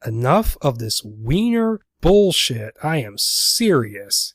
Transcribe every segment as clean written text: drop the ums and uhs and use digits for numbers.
enough of this wiener bullshit. I am serious.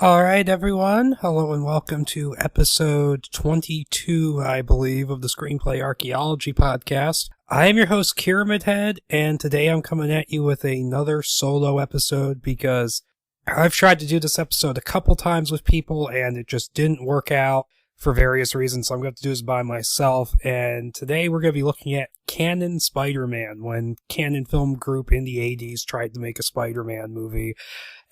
Alright everyone, hello and welcome to episode 22, I believe, of the Screenplay Archaeology podcast. I am your host, Pyramid Head, and today I'm coming at you with another solo episode because I've tried to do this episode a couple times with people and it just didn't work out for various reasons, so I'm going to do this by myself. And today we're going to be looking at Canon Spider-Man, when Canon Film Group in the 80s tried to make a Spider-Man movie,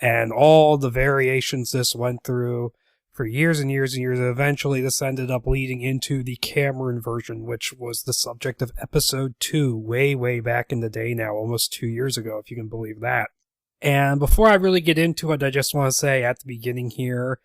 and all the variations this went through for years and years and years. And eventually this ended up leading into the Cameron version, which was the subject of episode 2 way back in the day now, almost 2 years ago, if you can believe that. And before I really get into it, I just want to say at the beginning here,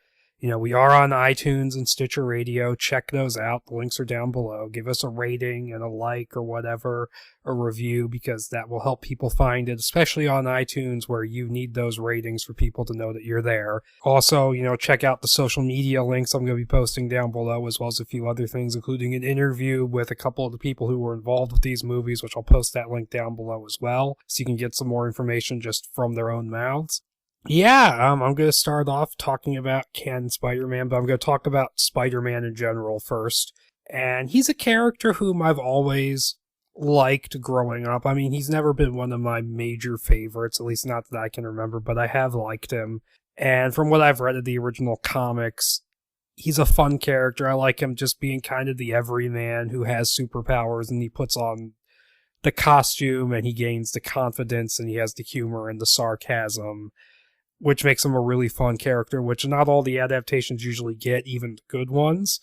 we are on iTunes and Stitcher Radio. Check those out. The links are down below. Give us a rating and a like or whatever, a review, because that will help people find it, especially on iTunes where you need those ratings for people to know that you're there. Also, check out the social media links I'm going to be posting down below, as well as a few other things, including an interview with a couple of the people who were involved with these movies, which I'll post that link down below as well, so you can get some more information just from their own mouths. I'm going to start off talking about Canon Spider-Man, but I'm going to talk about Spider-Man in general first. And he's a character whom I've always liked growing up. I mean, he's never been one of my major favorites, at least not that I can remember, but I have liked him. And from what I've read of the original comics, he's a fun character. I like him just being kind of the everyman who has superpowers, and he puts on the costume and he gains the confidence and he has the humor and the sarcasm, which makes him a really fun character, which not all the adaptations usually get, even the good ones.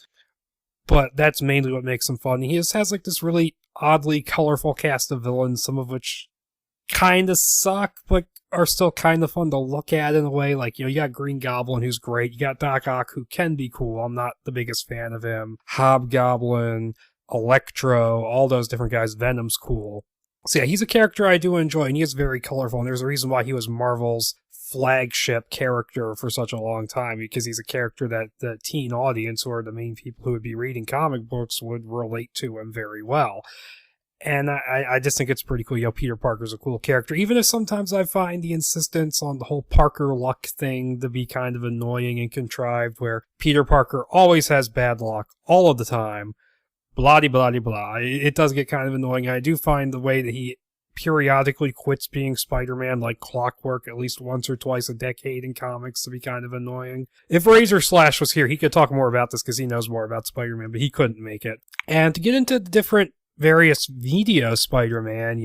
But that's mainly what makes him fun. He has like this really oddly colorful cast of villains, some of which kind of suck, but are still kind of fun to look at in a way. Like, you got Green Goblin, who's great. You got Doc Ock, who can be cool. I'm not the biggest fan of him. Hobgoblin, Electro, all those different guys. Venom's cool. So yeah, he's a character I do enjoy, and he is very colorful, and there's a reason why he was Marvel's flagship character for such a long time, because he's a character that the teen audience, or the main people who would be reading comic books, would relate to him very well. And I just think it's pretty cool. Peter Parker's a cool character, even if sometimes I find the insistence on the whole Parker luck thing to be kind of annoying and contrived, where Peter Parker always has bad luck all of the time. Blah, blah, blah. It does get kind of annoying. I do find the way that he periodically quits being Spider-Man like clockwork at least once or twice a decade in comics to be kind of annoying. If Razor Slash was here, he could talk more about this because he knows more about Spider-Man, but he couldn't make it. And to get into the different various media Spider-Man,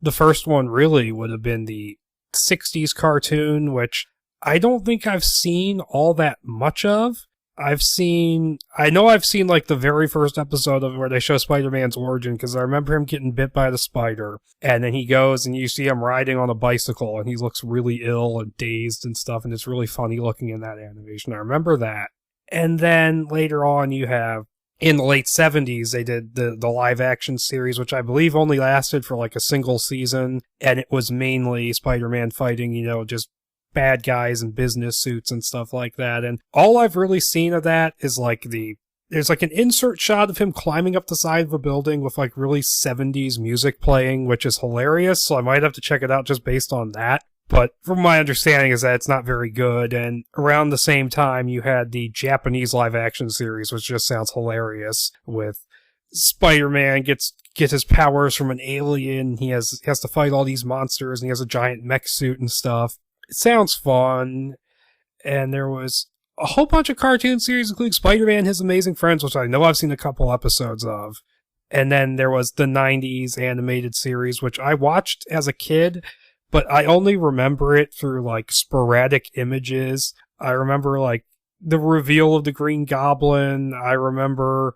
the first one really would have been the 60s cartoon, which I don't think I've seen all that much of. I've seen like the very first episode of where they show Spider-Man's origin, because I remember him getting bit by the spider, and then he goes and you see him riding on a bicycle and he looks really ill and dazed and stuff, and it's really funny looking in that animation. I remember that. And then later on you have, in the late 70s, they did the live action series, which I believe only lasted for like a single season, and it was mainly Spider-Man fighting, just bad guys in business suits and stuff like that. And all I've really seen of that is like there's like an insert shot of him climbing up the side of a building with like really 70s music playing, which is hilarious. So I might have to check it out just based on that. But from my understanding is that it's not very good. And around the same time, you had the Japanese live action series, which just sounds hilarious, with Spider-Man gets his powers from an alien. He has to fight all these monsters, and he has a giant mech suit and stuff. It sounds fun. And there was a whole bunch of cartoon series, including Spider-Man and His Amazing Friends, which I know I've seen a couple episodes of. And then there was the 90s animated series, which I watched as a kid, but I only remember it through like sporadic images. I remember like the reveal of the Green Goblin. I remember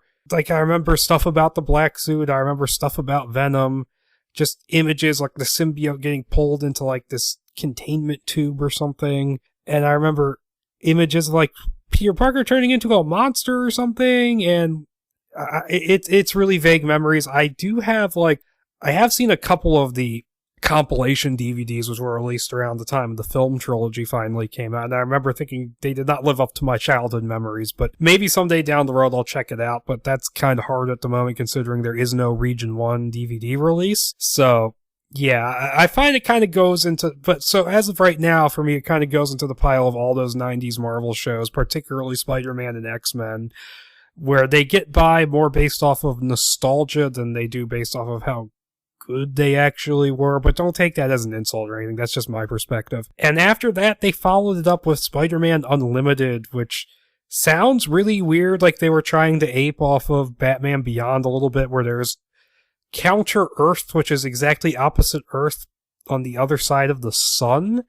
stuff about the black suit. I remember stuff about Venom. Just images like the symbiote getting pulled into like this containment tube or something. And I remember images of like Peter Parker turning into a monster or something, and it's really vague memories. I have seen a couple of the compilation DVDs which were released around the time the film trilogy finally came out, and I remember thinking they did not live up to my childhood memories, but maybe someday down the road I'll check it out, but that's kind of hard at the moment considering there is no Region 1 DVD release. So yeah, I find it kind of goes into, but so as of right now, for me, it kind of goes into the pile of all those 90s Marvel shows, particularly Spider-Man and X-Men, where they get by more based off of nostalgia than they do based off of how good they actually were, but don't take that as an insult or anything. That's just my perspective. And after that, they followed it up with Spider-Man Unlimited, which sounds really weird, like they were trying to ape off of Batman Beyond a little bit, where there's Counter-Earth, which is exactly opposite Earth on the other side of the sun,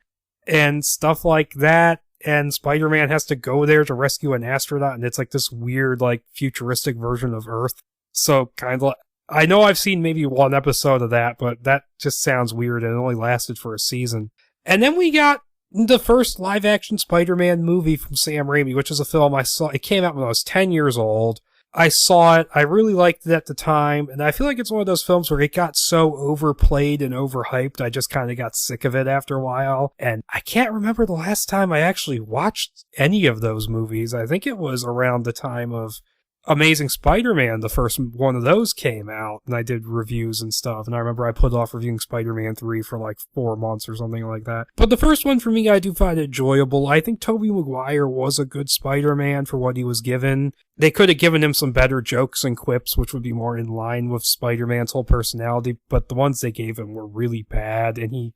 and stuff like that. And Spider-Man has to go there to rescue an astronaut, and it's like this weird, like, futuristic version of Earth. So, kind of, I know I've seen maybe one episode of that, but that just sounds weird, and it only lasted for a season. And then we got the first live-action Spider-Man movie from Sam Raimi, which is a film I saw. It came out when I was 10 years old. I saw it, I really liked it at the time, and I feel like it's one of those films where it got so overplayed and overhyped, I just kind of got sick of it after a while, and I can't remember the last time I actually watched any of those movies. I think it was around the time of Amazing Spider-Man, the first one of those came out, and I did reviews and stuff, and I remember I put off reviewing Spider-Man 3 for like 4 months or something like that. But the first one for me, I do find enjoyable. I think Tobey Maguire was a good Spider-Man for what he was given. They could have given him some better jokes and quips, which would be more in line with Spider-Man's whole personality, but the ones they gave him were really bad, and he,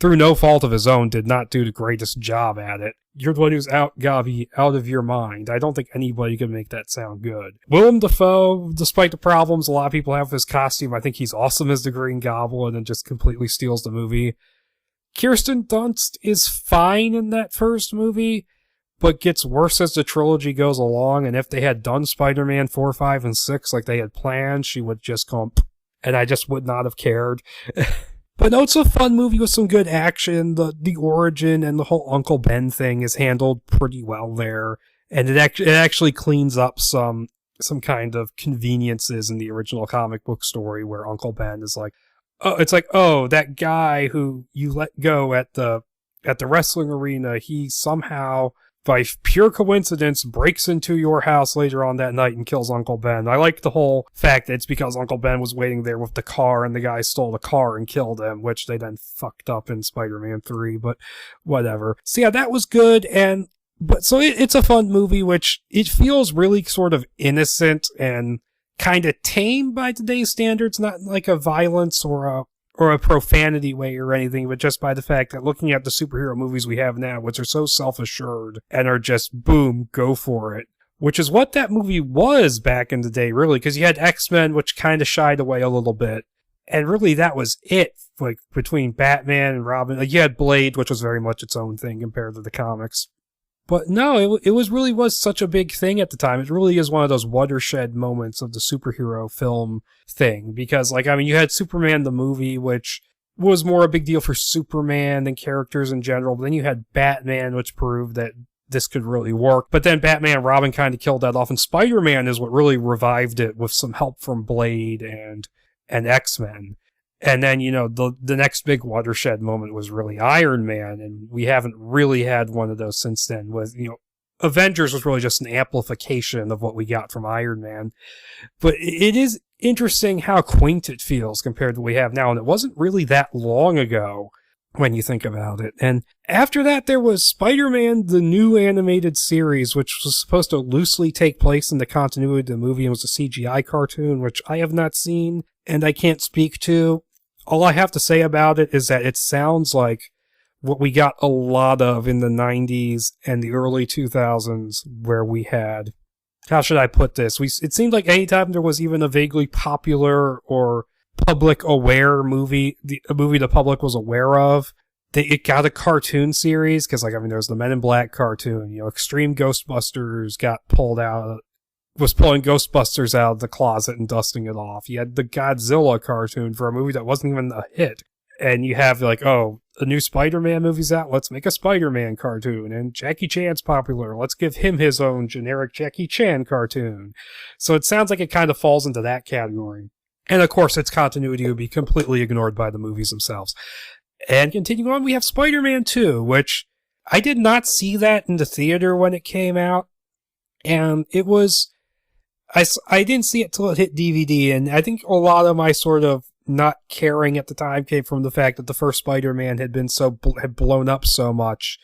through no fault of his own, did not do the greatest job at it. You're the one who's out, Gavi, out of your mind. I don't think anybody could make that sound good. Willem Dafoe, despite the problems a lot of people have with his costume, I think he's awesome as the Green Goblin and just completely steals the movie. Kirsten Dunst is fine in that first movie, but gets worse as the trilogy goes along, and if they had done Spider-Man 4, 5, and 6 like they had planned, she would just go, and I just would not have cared. But no, it's a fun movie with some good action. The origin and the whole Uncle Ben thing is handled pretty well there. And it actually cleans up some kind of conveniences in the original comic book story where Uncle Ben is like, oh, it's like, oh, that guy who you let go at the wrestling arena, he somehow, by pure coincidence, breaks into your house later on that night and kills Uncle Ben. I like the whole fact that it's because Uncle Ben was waiting there with the car and the guy stole the car and killed him, which they then fucked up in Spider-Man 3, but whatever. So yeah, that was good, so it's a fun movie, which it feels really sort of innocent and kind of tame by today's standards, not like a violence or a profanity way or anything, but just by the fact that looking at the superhero movies we have now, which are so self-assured and are just, boom, go for it. Which is what that movie was back in the day, really, because you had X-Men, which kind of shied away a little bit. And really, that was it, like, between Batman and Robin. Like, you had Blade, which was very much its own thing compared to the comics. But no, it was such a big thing at the time. It really is one of those watershed moments of the superhero film thing. Because, like, I mean, you had Superman the movie, which was more a big deal for Superman than characters in general. But then you had Batman, which proved that this could really work. But then Batman and Robin kind of killed that off. And Spider-Man is what really revived it with some help from Blade and X-Men. And then, you know, the next big watershed moment was really Iron Man, and we haven't really had one of those since then. With, you know, Avengers was really just an amplification of what we got from Iron Man. But it is interesting how quaint it feels compared to what we have now, and it wasn't really that long ago when you think about it. And after that, there was Spider-Man, the new animated series, which was supposed to loosely take place in the continuity of the movie and was a CGI cartoon, which I have not seen and I can't speak to. All I have to say about it is that it sounds like what we got a lot of in the 90s and the early 2000s, where we had, how should I put this? It seemed like anytime there was even a vaguely popular or public aware movie, a movie the public was aware of, it got a cartoon series, because, like, I mean, there was the Men in Black cartoon, you know, Extreme Ghostbusters was pulling Ghostbusters out of the closet and dusting it off. You had the Godzilla cartoon for a movie that wasn't even a hit. And you have like, oh, the new Spider-Man movie's out, let's make a Spider-Man cartoon. And Jackie Chan's popular, let's give him his own generic Jackie Chan cartoon. So it sounds like it kind of falls into that category. And of course, its continuity would be completely ignored by the movies themselves. And continuing on, we have Spider-Man 2, which I did not see that in the theater when it came out. And it was, I didn't see it till it hit DVD. And I think a lot of my sort of not caring at the time came from the fact that the first Spider-Man had blown up so much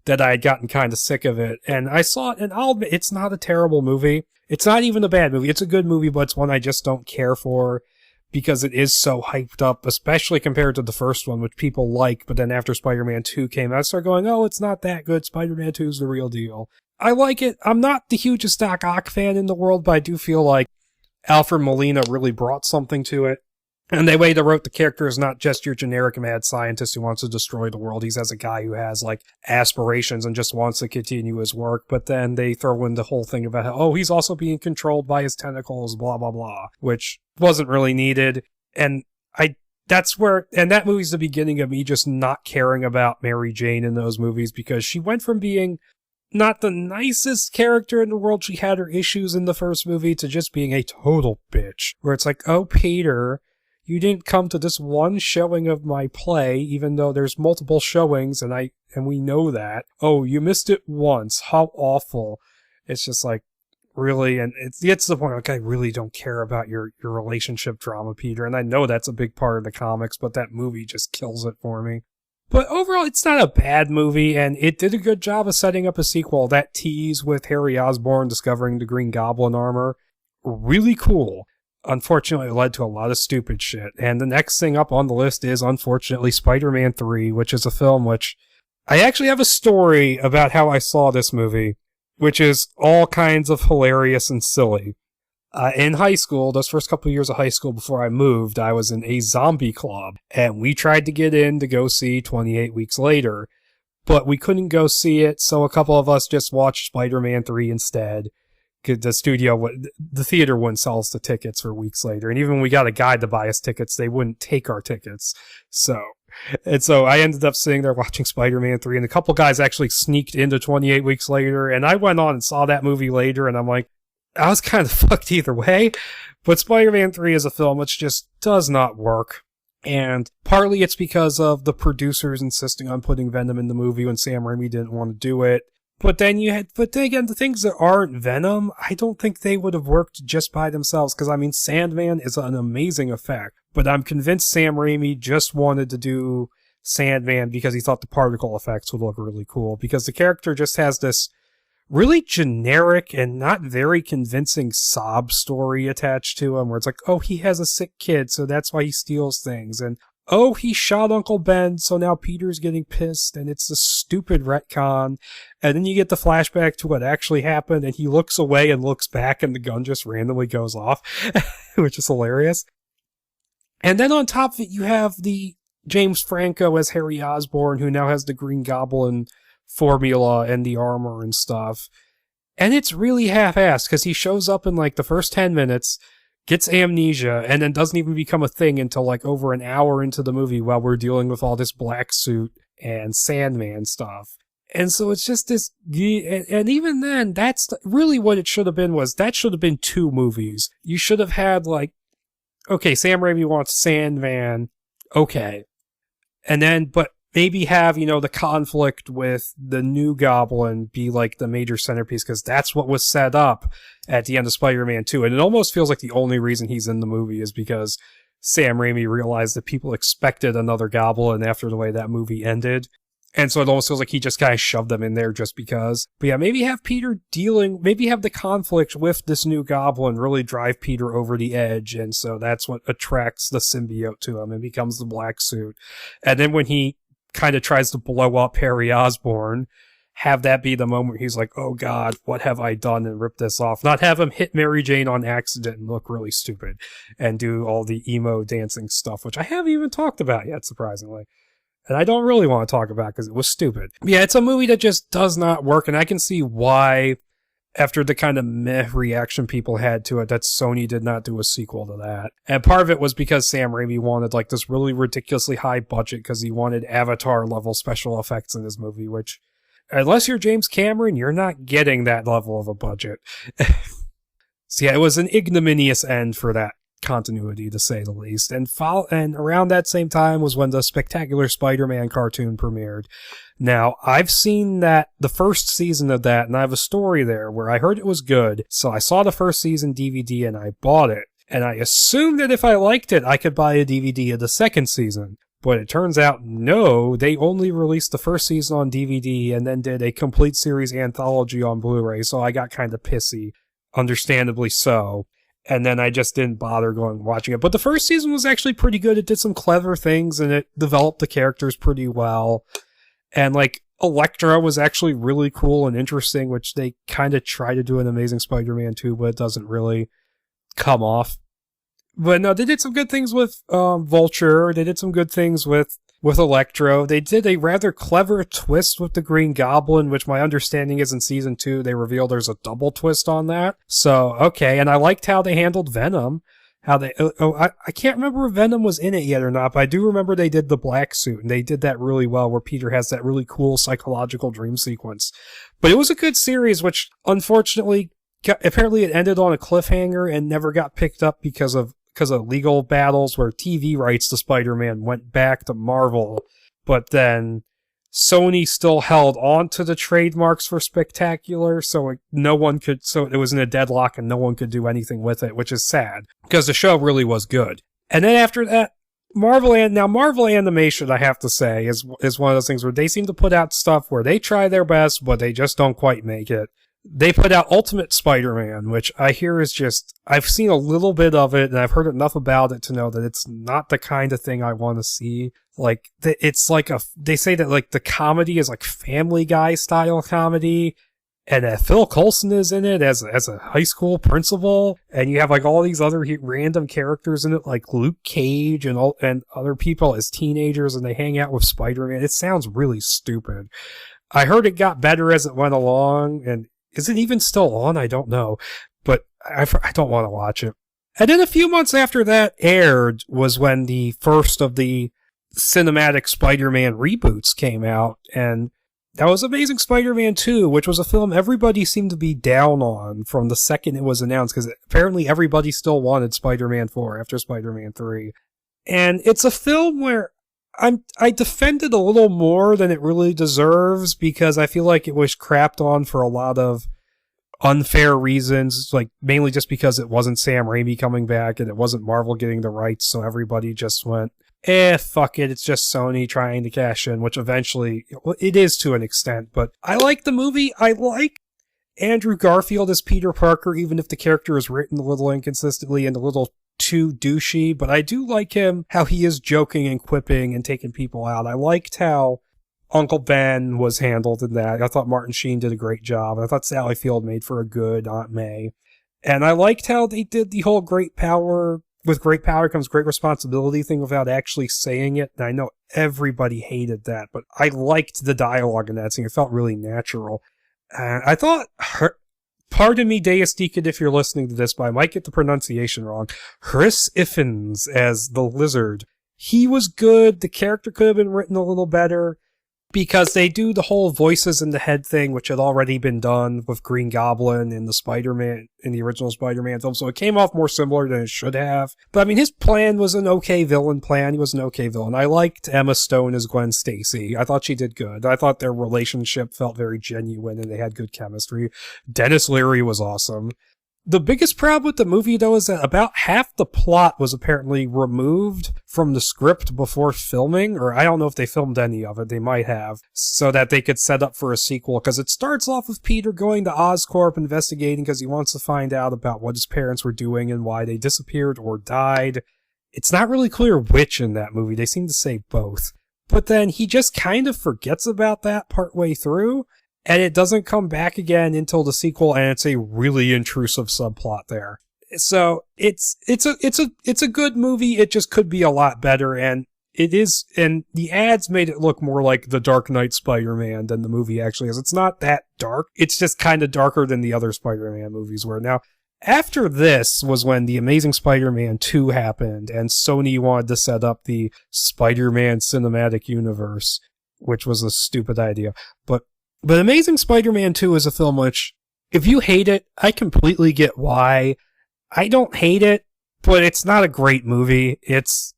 that I had gotten kind of sick of it. And I saw it, and I'll admit, it's not a terrible movie. It's not even a bad movie. It's a good movie, but it's one I just don't care for because it is so hyped up, especially compared to the first one, which people like. But then after Spider-Man 2 came out, I started going, oh, it's not that good. Spider-Man 2 is the real deal. I like it. I'm not the hugest Doc Ock fan in the world, but I do feel like Alfred Molina really brought something to it. And the way they wrote the character is not just your generic mad scientist who wants to destroy the world. He's as a guy who has like aspirations and just wants to continue his work. But then they throw in the whole thing about how, oh, he's also being controlled by his tentacles, blah, blah, blah, which wasn't really needed. And that movie's the beginning of me just not caring about Mary Jane in those movies because she went from being not the nicest character in the world. She had her issues in the first movie to just being a total bitch where it's like, oh, Peter, you didn't come to this one showing of my play, even though there's multiple showings, and we know that. Oh, you missed it once. How awful. It's just like, really, and it gets to the point, like, I really don't care about your relationship drama, Peter, and I know that's a big part of the comics, but that movie just kills it for me. But overall, it's not a bad movie, and it did a good job of setting up a sequel. That tease with Harry Osborn discovering the Green Goblin armor, really cool. Unfortunately, it led to a lot of stupid shit. And the next thing up on the list is, unfortunately, Spider-Man 3, which is a film which I actually have a story about how I saw this movie, which is all kinds of hilarious and silly. In high school, those first couple of years of high school before I moved, I was in a zombie club, and we tried to get in to go see 28 Weeks Later, but we couldn't go see it, so a couple of us just watched Spider-Man 3 instead. The theater wouldn't sell us the tickets for Weeks Later. And even when we got a guide to buy us tickets, they wouldn't take our tickets. So I ended up sitting there watching Spider-Man 3, and a couple guys actually sneaked into 28 Weeks Later, and I went on and saw that movie later, and I'm like, I was kind of fucked either way. But Spider-Man 3 is a film which just does not work. And partly it's because of the producers insisting on putting Venom in the movie when Sam Raimi didn't want to do it. But then again, the things that aren't Venom, I don't think they would have worked just by themselves. Because, I mean, Sandman is an amazing effect. But I'm convinced Sam Raimi just wanted to do Sandman because he thought the particle effects would look really cool. Because the character just has this really generic and not very convincing sob story attached to him. Where it's like, oh, he has a sick kid, so that's why he steals things. And oh, he shot Uncle Ben, so now Peter's getting pissed, and it's a stupid retcon. And then you get the flashback to what actually happened, and he looks away and looks back, and the gun just randomly goes off, which is hilarious. And then on top of it, you have the James Franco as Harry Osborn, who now has the Green Goblin formula and the armor and stuff. And it's really half-assed, because he shows up in like the first 10 minutes, gets amnesia, and then doesn't even become a thing until like over an hour into the movie while we're dealing with all this black suit and Sandman stuff. And so it's just this, and even then, that's really what it should have been that should have been 2 movies. You should have had like, okay, Sam Raimi wants Sandman, okay. And then, but maybe have, the conflict with the new Goblin be like the major centerpiece, because that's what was set up at the end of Spider-Man 2. And it almost feels like the only reason he's in the movie is because Sam Raimi realized that people expected another Goblin after the way that movie ended. And so it almost feels like he just kind of shoved them in there just because. But yeah, maybe have maybe have the conflict with this new Goblin really drive Peter over the edge. And so that's what attracts the symbiote to him and becomes the black suit. And then when he kind of tries to blow up Harry Osborn, have that be the moment where he's like, oh God, what have I done, and rip this off. Not have him hit Mary Jane on accident and look really stupid and do all the emo dancing stuff, which I haven't even talked about yet, surprisingly. And I don't really want to talk about because it was stupid. Yeah, it's a movie that just does not work, and I can see why after the kind of meh reaction people had to it, that Sony did not do a sequel to that. And part of it was because Sam Raimi wanted like this really ridiculously high budget because he wanted Avatar level special effects in his movie, which, unless you're James Cameron, you're not getting that level of a budget. So yeah, it was an ignominious end for that continuity, to say the least. And around that same time was when the Spectacular Spider-Man cartoon premiered. Now, I've seen the first season of that, and I have a story there where I heard it was good, so I saw the first season DVD and I bought it. And I assumed that if I liked it, I could buy a DVD of the second season. But it turns out, no, they only released the first season on DVD and then did a complete series anthology on Blu-ray, so I got kind of pissy. Understandably so. And then I just didn't bother watching it. But the first season was actually pretty good. It did some clever things, and it developed the characters pretty well. And, like, Elektra was actually really cool and interesting, which they kind of try to do in Amazing Spider-Man 2, but it doesn't really come off. But no, they did some good things with Vulture. They did some good things with Electro. They did a rather clever twist with the Green Goblin, which my understanding is in season 2, they reveal there's a double twist on that. So, okay. And I liked how they handled Venom. I can't remember if Venom was in it yet or not, but I do remember they did the black suit, and they did that really well, where Peter has that really cool psychological dream sequence. But it was a good series, which unfortunately, apparently it ended on a cliffhanger and never got picked up because of legal battles where TV rights to Spider-Man went back to Marvel, but then Sony still held on to the trademarks for Spectacular, so it was in a deadlock and no one could do anything with it, which is sad, because the show really was good. And then after that, Marvel Animation, I have to say, is one of those things where they seem to put out stuff where they try their best, but they just don't quite make it. They put out Ultimate Spider-Man, which I hear is just, I've seen a little bit of it, and I've heard enough about it to know that it's not the kind of thing I want to see. Like, it's like they say that, like, the comedy is like Family Guy style comedy, and that Phil Coulson is in it as a high school principal, and you have, like, all these other random characters in it, like Luke Cage and other people as teenagers, and they hang out with Spider-Man. It sounds really stupid. I heard it got better as it went along, and is it even still on? I don't know. But I don't want to watch it. And then a few months after that aired was when the first of the cinematic Spider-Man reboots came out. And that was Amazing Spider-Man 2, which was a film everybody seemed to be down on from the second it was announced, because apparently everybody still wanted Spider-Man 4 after Spider-Man 3. And it's a film where I defend it a little more than it really deserves, because I feel like it was crapped on for a lot of unfair reasons, like mainly just because it wasn't Sam Raimi coming back and it wasn't Marvel getting the rights, so everybody just went, fuck it, it's just Sony trying to cash in, which eventually, it is to an extent, but I like the movie. I like Andrew Garfield as Peter Parker, even if the character is written a little inconsistently and a little too douchey, but I do like him, how he is joking and quipping and taking people out. I liked how Uncle Ben was handled in that. I thought Martin Sheen did a great job, and I thought Sally Field made for a good Aunt May. And I liked how they did the whole with great power comes great responsibility thing without actually saying it. And I know everybody hated that, but I liked the dialogue in that scene. It felt really natural. And I thought pardon me, Deus Deacon, if you're listening to this, but I might get the pronunciation wrong. Chris Ifans as the Lizard. He was good. The character could have been written a little better, because they do the whole voices in the head thing, which had already been done with Green Goblin in the original Spider-Man film. So it came off more similar than it should have. But I mean, his plan was an okay villain plan. He was an okay villain. I liked Emma Stone as Gwen Stacy. I thought she did good. I thought their relationship felt very genuine and they had good chemistry. Dennis Leary was awesome. The biggest problem with the movie, though, is that about half the plot was apparently removed from the script before filming, or I don't know if they filmed any of it, they might have, so that they could set up for a sequel, because it starts off with Peter going to Oscorp investigating because he wants to find out about what his parents were doing and why they disappeared or died. It's not really clear which in that movie, they seem to say both. But then he just kind of forgets about that partway through, and it doesn't come back again until the sequel, and it's a really intrusive subplot there. So it's a good movie. It just could be a lot better, and it is, and the ads made it look more like the Dark Knight Spider-Man than the movie actually is. It's not that dark. It's just kind of darker than the other Spider-Man movies were. Now, after this was when The Amazing Spider-Man 2 happened, and Sony wanted to set up the Spider-Man cinematic universe, which was a stupid idea. But Amazing Spider-Man 2 is a film which, if you hate it, I completely get why. I don't hate it, but it's not a great movie. It's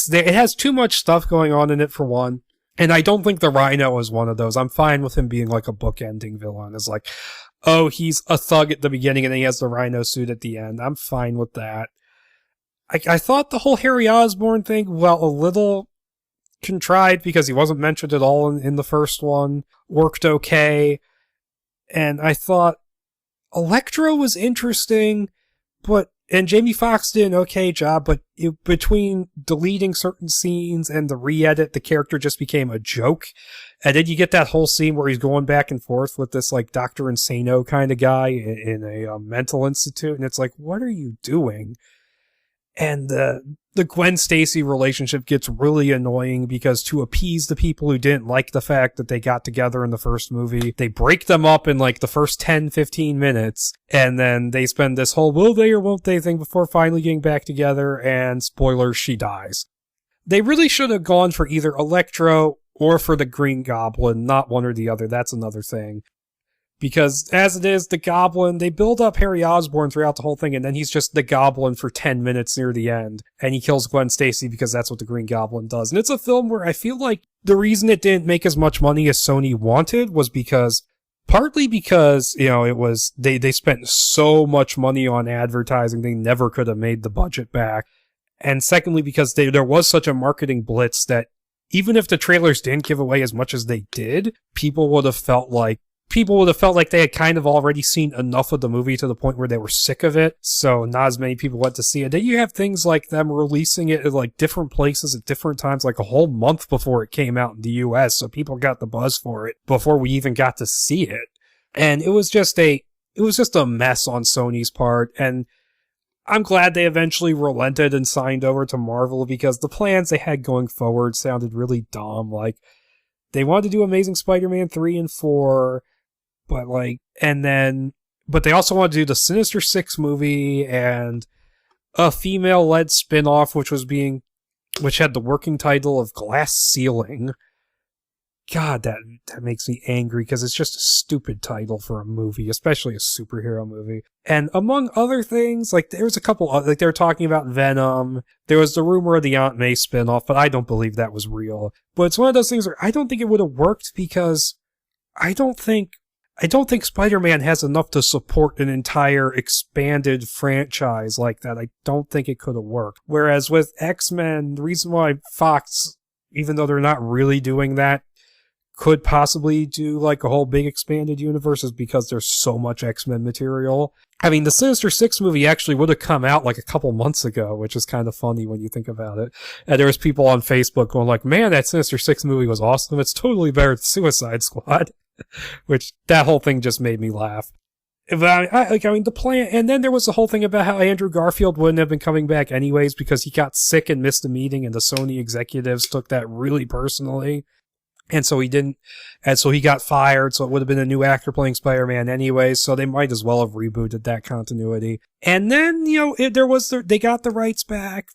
there. It has too much stuff going on in it, for one. And I don't think the Rhino is one of those. I'm fine with him being like a book-ending villain. It's like, oh, he's a thug at the beginning and then he has the Rhino suit at the end. I'm fine with that. I thought the whole Harry Osborn thing, well, a little contrived because he wasn't mentioned at all in the first one, worked okay. And I thought Electro was interesting, and Jamie Foxx did an okay job, but between deleting certain scenes and the re-edit, the character just became a joke. And then you get that whole scene where he's going back and forth with this like Dr. Insano kind of guy in a mental institute, and it's like, what are you doing? And the Gwen Stacy relationship gets really annoying because to appease the people who didn't like the fact that they got together in the first movie, they break them up in like the first 10-15 minutes, and then they spend this whole will they or won't they thing before finally getting back together, and spoilers, she dies. They really should have gone for either Electro or for the Green Goblin, not one or the other. That's another thing. Because as it is, the Goblin, they build up Harry Osborn throughout the whole thing, and then he's just the Goblin for 10 minutes near the end, and he kills Gwen Stacy because that's what the Green Goblin does. And it's a film where I feel like the reason it didn't make as much money as Sony wanted was partly because, it was, they spent so much money on advertising, they never could have made the budget back. And secondly, because there was such a marketing blitz that even if the trailers didn't give away as much as they did, people would have felt like they had kind of already seen enough of the movie to the point where they were sick of it, so not as many people went to see it. Then you have things like them releasing it at like different places at different times, like a whole month before it came out in the US, so people got the buzz for it before we even got to see it. And it was just a mess on Sony's part, and I'm glad they eventually relented and signed over to Marvel because the plans they had going forward sounded really dumb. Like, they wanted to do Amazing Spider-Man 3 and 4, but they also wanted to do the Sinister Six movie and a female-led spin-off, which had the working title of Glass Ceiling. God, that makes me angry because it's just a stupid title for a movie, especially a superhero movie. And among other things, like there was a couple, like they were talking about Venom. There was the rumor of the Aunt May spinoff, but I don't believe that was real. But it's one of those things where I don't think it would have worked because I don't think Spider-Man has enough to support an entire expanded franchise like that. I don't think it could have worked. Whereas with X-Men, the reason why Fox, even though they're not really doing that, could possibly do like a whole big expanded universe is because there's so much X-Men material. I mean, the Sinister Six movie actually would have come out like a couple months ago, which is kind of funny when you think about it. And there was people on Facebook going like, man, that Sinister Six movie was awesome. It's totally better than Suicide Squad. Which, that whole thing just made me laugh. But the plan, and then there was the whole thing about how Andrew Garfield wouldn't have been coming back anyways because he got sick and missed a meeting, and the Sony executives took that really personally. And so he didn't, and so he got fired, so it would have been a new actor playing Spider-Man anyways, so they might as well have rebooted that continuity. And then, they got the rights back.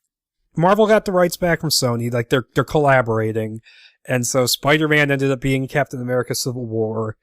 Marvel got the rights back from Sony, like they're collaborating. And so Spider-Man ended up being Captain America Civil War,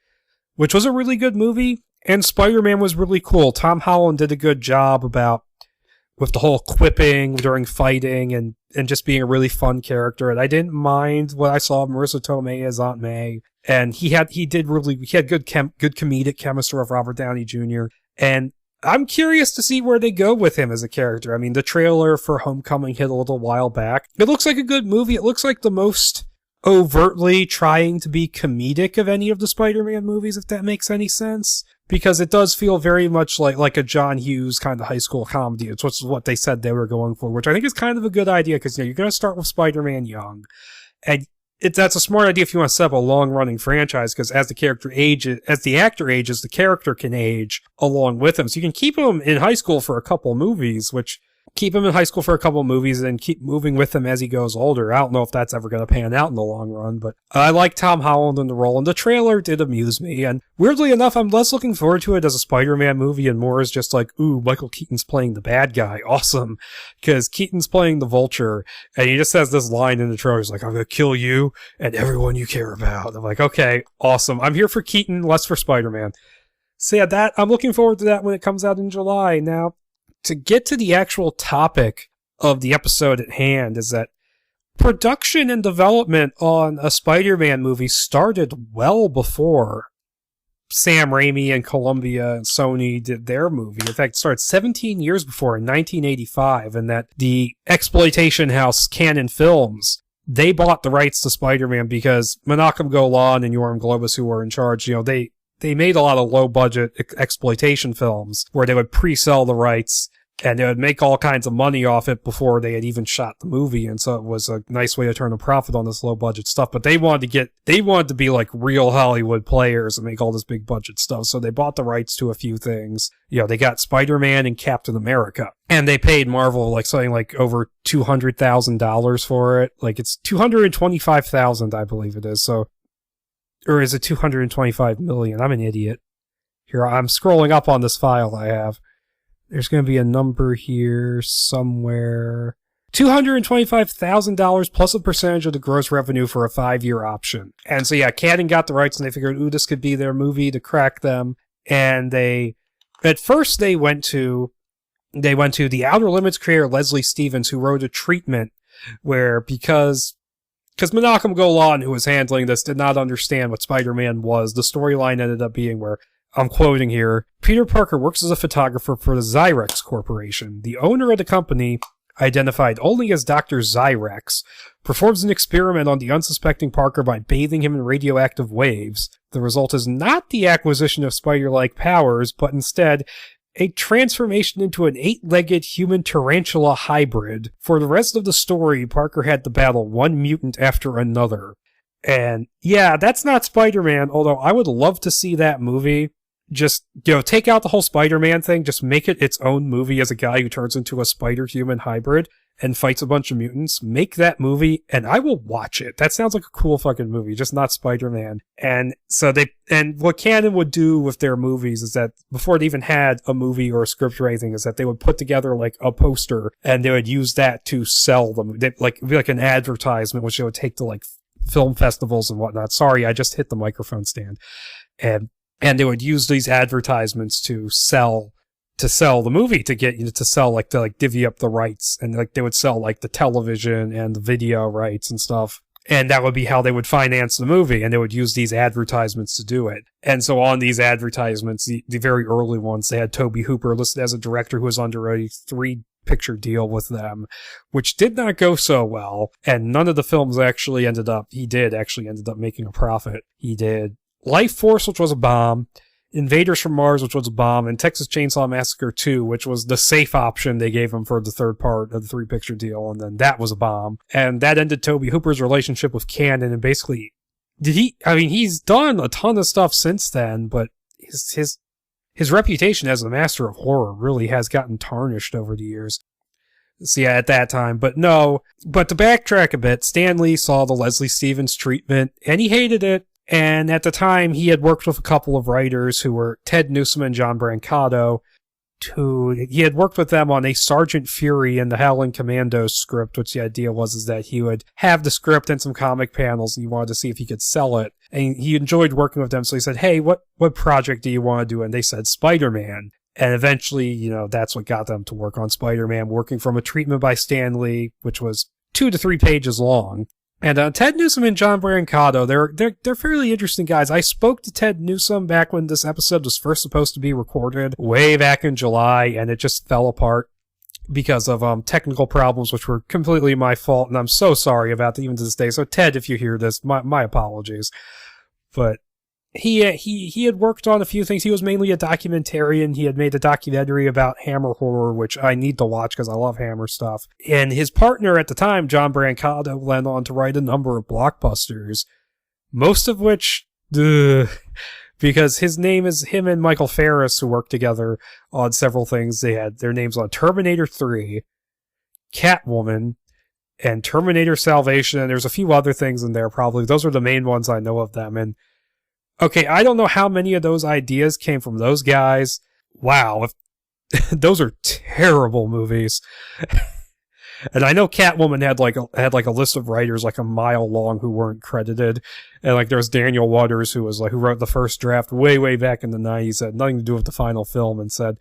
which was a really good movie, and Spider-Man was really cool. Tom Holland did a good job with the whole quipping during fighting and just being a really fun character. And I didn't mind what I saw of Marissa Tomei as Aunt May. And he had good comedic chemistry with Robert Downey Jr. And I'm curious to see where they go with him as a character. I mean, the trailer for Homecoming hit a little while back. It looks like a good movie. It looks like the most overtly trying to be comedic of any of the Spider-Man movies, if that makes any sense. Because it does feel very much like a John Hughes kind of high school comedy. It's what they said they were going for, which I think is kind of a good idea, because you're going to start with Spider-Man young. And that's a smart idea if you want to set up a long-running franchise, because as the actor ages, the character can age along with him. So you can keep him in high school for a couple movies, which keep him in high school for a couple of movies and then keep moving with him as he goes older. I don't know if that's ever going to pan out in the long run, but I like Tom Holland in the role, and the trailer did amuse me. And weirdly enough, I'm less looking forward to it as a Spider-Man movie and more as just like, ooh, Michael Keaton's playing the bad guy. Awesome. Because Keaton's playing the Vulture, and he just has this line in the trailer. He's like, I'm going to kill you and everyone you care about. I'm like, okay, awesome. I'm here for Keaton, less for Spider-Man. So yeah, I'm looking forward to that when it comes out in July. Now, to get to the actual topic of the episode at hand is that production and development on a Spider-Man movie started well before Sam Raimi and Columbia and Sony did their movie. In fact, it started 17 years before in 1985, and that the exploitation house Cannon Films, they bought the rights to Spider-Man because Menachem Golan and Yoram Globus, who were in charge, they made a lot of low-budget exploitation films where they would pre-sell the rights and they would make all kinds of money off it before they had even shot the movie. And so it was a nice way to turn a profit on this low-budget stuff. But they wanted to be like real Hollywood players and make all this big-budget stuff. So they bought the rights to a few things. They got Spider-Man and Captain America. And they paid Marvel like something like over $200,000 for it. Like it's $225,000, I believe it is. So, or is it 225 million? I'm an idiot. Here, I'm scrolling up on this file I have. There's going to be a number here somewhere. $225,000 plus a percentage of the gross revenue for a 5-year option. And so yeah, Cannon got the rights and they figured, ooh, this could be their movie to crack them. And at first they went to the Outer Limits creator Leslie Stevens, who wrote a treatment where because Menachem Golan, who was handling this, did not understand what Spider-Man was, the storyline ended up being where, I'm quoting here, Peter Parker works as a photographer for the Zyrex Corporation. The owner of the company, identified only as Dr. Zyrex, performs an experiment on the unsuspecting Parker by bathing him in radioactive waves. The result is not the acquisition of spider-like powers, but instead a transformation into an 8-legged human tarantula hybrid. For the rest of the story, Parker had to battle one mutant after another. And yeah, that's not Spider-Man, although I would love to see that movie. Just, take out the whole Spider-Man thing, just make it its own movie as a guy who turns into a spider-human hybrid and fights a bunch of mutants. Make that movie, and I will watch it. That sounds like a cool fucking movie, just not Spider-Man. And so what Cannon would do with their movies is that, before they even had a movie or a script or anything, is that they would put together like a poster, and they would use that to sell them. It'd be like an advertisement, which they would take to like film festivals and whatnot. Sorry, I just hit the microphone stand. And they would use these advertisements to sell the movie, to get to sell, to divvy up the rights. And they would sell the television and the video rights and stuff. And that would be how they would finance the movie. And they would use these advertisements to do it. And so on these advertisements, the very early ones, they had Tobe Hooper listed as a director who was under a 3-picture deal with them, which did not go so well. And none of the films actually ended up making a profit. He did Life Force, which was a bomb, Invaders from Mars, which was a bomb, and Texas Chainsaw Massacre 2, which was the safe option they gave him for the third part of the 3-picture deal, and then that was a bomb. And that ended Tobe Hooper's relationship with Cannon, and basically, he's done a ton of stuff since then, but his reputation as a master of horror really has gotten tarnished over the years. So yeah, at that time, but to backtrack a bit, Stan Lee saw the Leslie Stevens treatment, and he hated it. And at the time, he had worked with a couple of writers who were Ted Newsom and John Brancato. He had worked with them on a Sergeant Fury and the Howling Commandos script, which the idea was that he would have the script and some comic panels, and he wanted to see if he could sell it. And he enjoyed working with them, so he said, hey, what project do you want to do? And they said, Spider-Man. And eventually, that's what got them to work on Spider-Man, working from a treatment by Stan Lee, which was 2 to 3 pages long. And Ted Newsom and John Brancato, they're fairly interesting guys. I spoke to Ted Newsom back when this episode was first supposed to be recorded, way back in July, and it just fell apart because of technical problems, which were completely my fault, and I'm so sorry about it even to this day. So Ted, if you hear this, my apologies. But he had worked on a few things. He was mainly a documentarian. He had made a documentary about Hammer horror, which I need to watch because I love Hammer stuff. And his partner at the time, John Brancato, went on to write a number of blockbusters, most of which, because him and Michael Ferris, who worked together on several things. They had their names on Terminator 3, Catwoman, and Terminator Salvation, and there's a few other things in there probably. Those are the main ones I know of them. And okay, I don't know how many of those ideas came from those guys. Wow, those are terrible movies. And I know Catwoman had like a list of writers like a mile long who weren't credited. And like there was Daniel Waters who wrote the first draft way back in the 90s, had nothing to do with the final film, and said,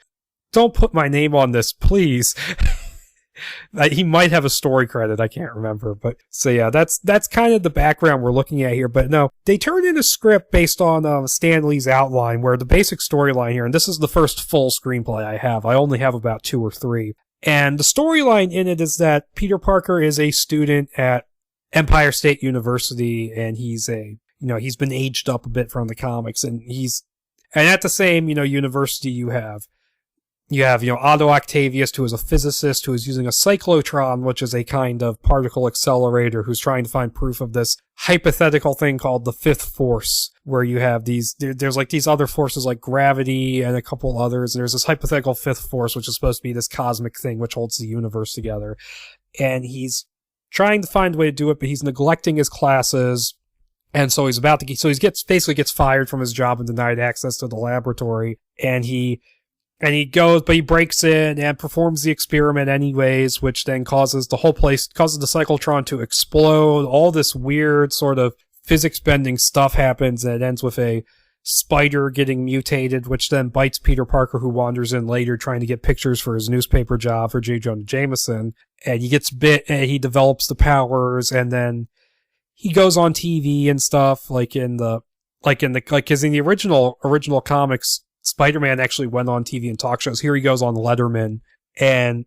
"Don't put my name on this, please." He might have a story credit, I can't remember. But so yeah, that's kind of the background we're looking at here. But no, they turned in a script based on Stan Lee's outline, where the basic storyline here, and this is the first full screenplay I have. I only have about 2 or 3. And the storyline in it is that Peter Parker is a student at Empire State University, and he's been aged up a bit from the comics, and at the same, university you have Otto Octavius, who is a physicist who is using a cyclotron, which is a kind of particle accelerator, who's trying to find proof of this hypothetical thing called the fifth force, where you have there's like these other forces like gravity and a couple others, and there's this hypothetical fifth force, which is supposed to be this cosmic thing which holds the universe together. And he's trying to find a way to do it, but he's neglecting his classes. And so he basically gets fired from his job and denied access to the laboratory. And he goes, but he breaks in and performs the experiment anyways, which then causes the cyclotron to explode. All this weird sort of physics-bending stuff happens, and it ends with a spider getting mutated, which then bites Peter Parker, who wanders in later trying to get pictures for his newspaper job for J. Jonah Jameson. And he gets bit, and he develops the powers, and then he goes on TV and stuff, because in the original comics, Spider-Man actually went on TV and talk shows. Here he goes on Letterman, and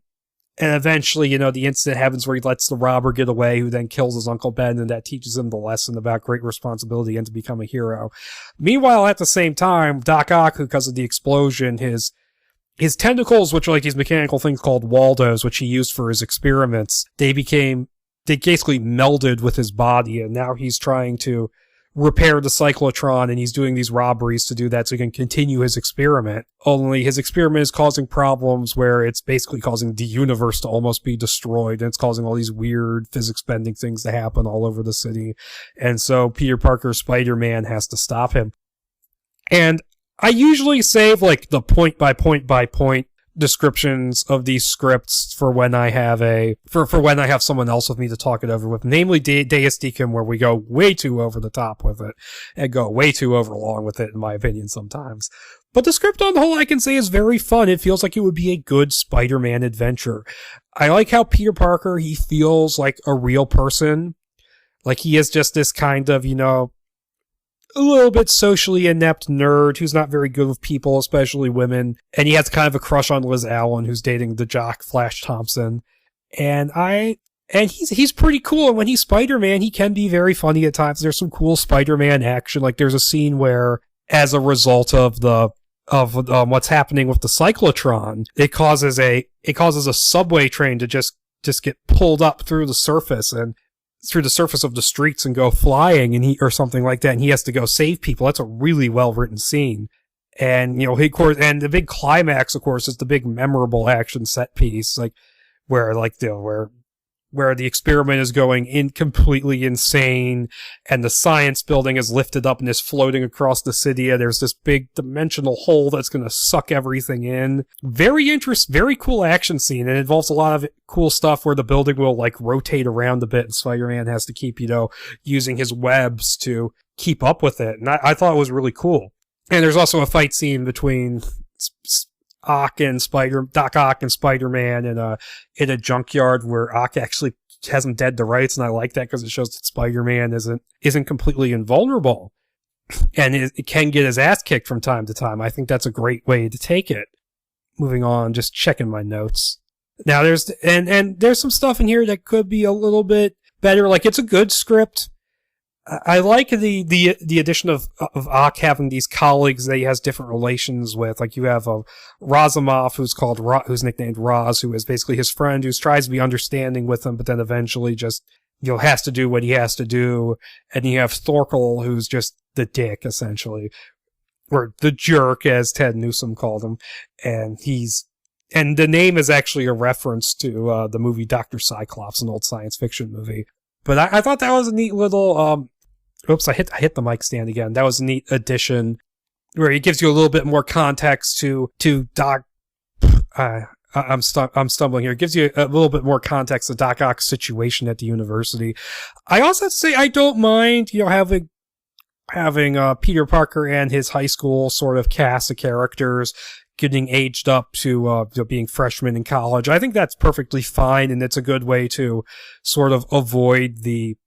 eventually, the incident happens where he lets the robber get away, who then kills his Uncle Ben, and that teaches him the lesson about great responsibility and to become a hero. Meanwhile, at the same time, Doc Ock, because of the explosion, his tentacles, which are like these mechanical things called Waldos, which he used for his experiments, they basically melded with his body, and now he's trying to repair the cyclotron, and he's doing these robberies to do that so he can continue his experiment. Only his experiment is causing problems where it's basically causing the universe to almost be destroyed, and it's causing all these weird physics-bending things to happen all over the city. And so Peter Parker, Spider-Man, has to stop him. And I usually save the point by point descriptions of these scripts for when I have when I have someone else with me to talk it over with, namely Deus Decum, where we go way too over the top with it and go way too over long with it, in my opinion, sometimes. But the script on the whole, I can say, is very fun. It feels like it would be a good Spider-Man adventure. I like how Peter Parker, he feels like a real person. Like he is just this kind of, a little bit socially inept nerd who's not very good with people, especially women. And he has kind of a crush on Liz Allen, who's dating the jock Flash Thompson. And he's pretty cool. And when he's Spider-Man, he can be very funny at times. There's some cool Spider-Man action. Like there's a scene where, as a result of what's happening with the cyclotron, it causes a subway train to just get pulled up through the surface of the streets and go flying, or something like that, and he has to go save people. That's a really well written scene. And the big climax, of course, is the big memorable action set piece, where the experiment is going completely insane, and the science building is lifted up and is floating across the city, and there's this big dimensional hole that's going to suck everything in. Very cool action scene, and it involves a lot of cool stuff where the building will rotate around a bit, and Spider-Man has to keep, using his webs to keep up with it. And I thought it was really cool. And there's also a fight scene between Doc Ock and Spider-Man in a junkyard where Ock actually has him dead to rights, and I like that because it shows that Spider-Man isn't completely invulnerable, and it can get his ass kicked from time to time. I think that's a great way to take it. Moving on, just checking my notes. Now there's some stuff in here that could be a little bit better. It's a good script. I like the addition of Ock having these colleagues that he has different relations with. You have Razumov, who's nicknamed Roz, who is basically his friend, who tries to be understanding with him, but then eventually just, has to do what he has to do. And you have Thorkel, who's just the dick, essentially. Or the jerk, as Ted Newsom called him. And And the name is actually a reference to the movie Dr. Cyclops, an old science fiction movie. But I thought that was a neat little, oops, I hit the mic stand again. That was a neat addition where he gives you a little bit more context to Doc, I'm stumbling here. It gives you a little bit more context to Doc Ock's situation at the university. I also have to say I don't mind, having Peter Parker and his high school sort of cast of characters getting aged up to being freshmen in college. I think that's perfectly fine, and it's a good way to sort of avoid the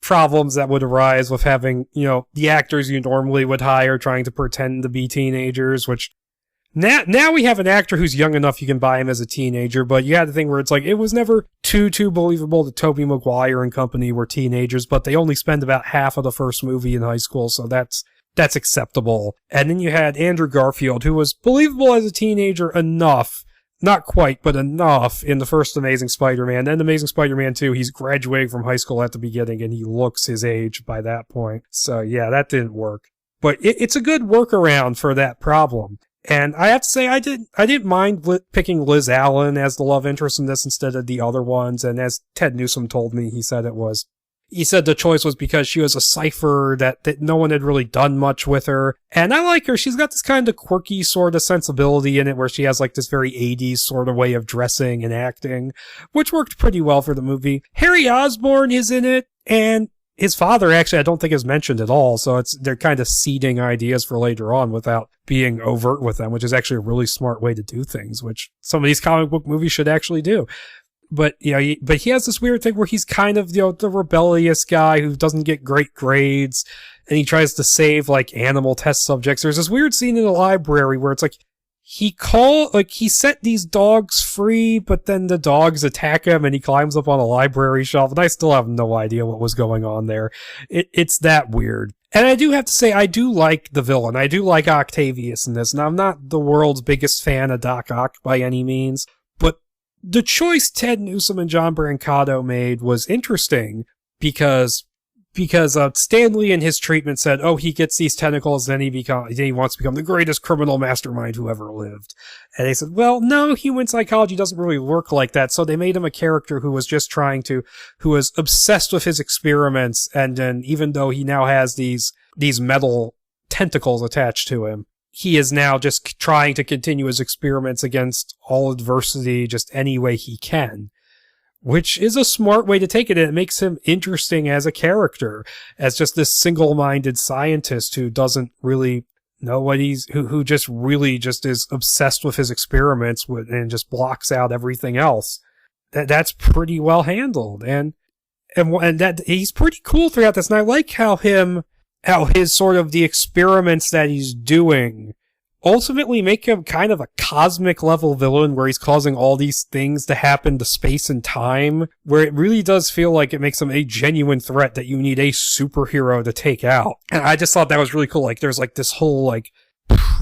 problems that would arise with having, the actors you normally would hire trying to pretend to be teenagers, which now we have an actor who's young enough you can buy him as a teenager, but you had the thing where it's like, it was never too believable that Tobey Maguire and company were teenagers, but they only spend about half of the first movie in high school, so that's acceptable. And then you had Andrew Garfield, who was believable as a teenager enough, not quite, but enough in the first Amazing Spider-Man. Then Amazing Spider-Man 2, he's graduating from high school at the beginning, and he looks his age by that point. So yeah, that didn't work. But it's a good workaround for that problem. And I have to say, I didn't mind picking Liz Allen as the love interest in this instead of the other ones. And as Ted Newsom told me, he said the choice was because she was a cipher that no one had really done much with her. And I like her. She's got this kind of quirky sort of sensibility in it where she has like this very 80s sort of way of dressing and acting, which worked pretty well for the movie. Harry Osborn is in it, and his father actually I don't think is mentioned at all, so they're kind of seeding ideas for later on without being overt with them, which is actually a really smart way to do things, which some of these comic book movies should actually do. But but he has this weird thing where he's kind of the rebellious guy who doesn't get great grades, and he tries to save like animal test subjects. There's this weird scene in the library where it's like he set these dogs free, but then the dogs attack him and he climbs up on a library shelf, and I still have no idea what was going on there. It's that weird. And I do have to say, I do like the villain. I do like Octavius in this. Now, I'm not the world's biggest fan of Doc Ock by any means, but the choice Ted Newsom and John Brancato made was interesting because Stan Lee in his treatment said, he gets these tentacles, then he wants to become the greatest criminal mastermind who ever lived. And they said, well, no, human psychology doesn't really work like that. So they made him a character who was just who was obsessed with his experiments. And then even though he now has these metal tentacles attached to him, he is now just trying to continue his experiments against all adversity, just any way he can. Which is a smart way to take it, and it makes him interesting as a character, as just this single-minded scientist who doesn't really know what who just really just is obsessed with his experiments and just blocks out everything else. That's pretty well handled, and that he's pretty cool throughout this, and I like how his sort of the experiments that he's doing ultimately make him kind of a cosmic level villain where he's causing all these things to happen to space and time, where it really does feel like it makes him a genuine threat that you need a superhero to take out. And I just thought that was really cool. Like there's like this whole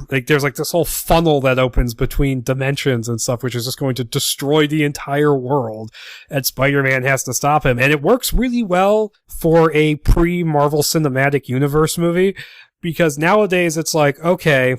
there's like this whole funnel that opens between dimensions and stuff, which is just going to destroy the entire world, and Spider-Man has to stop him. And it works really well for a pre-Marvel Cinematic Universe movie, because nowadays it's like, okay,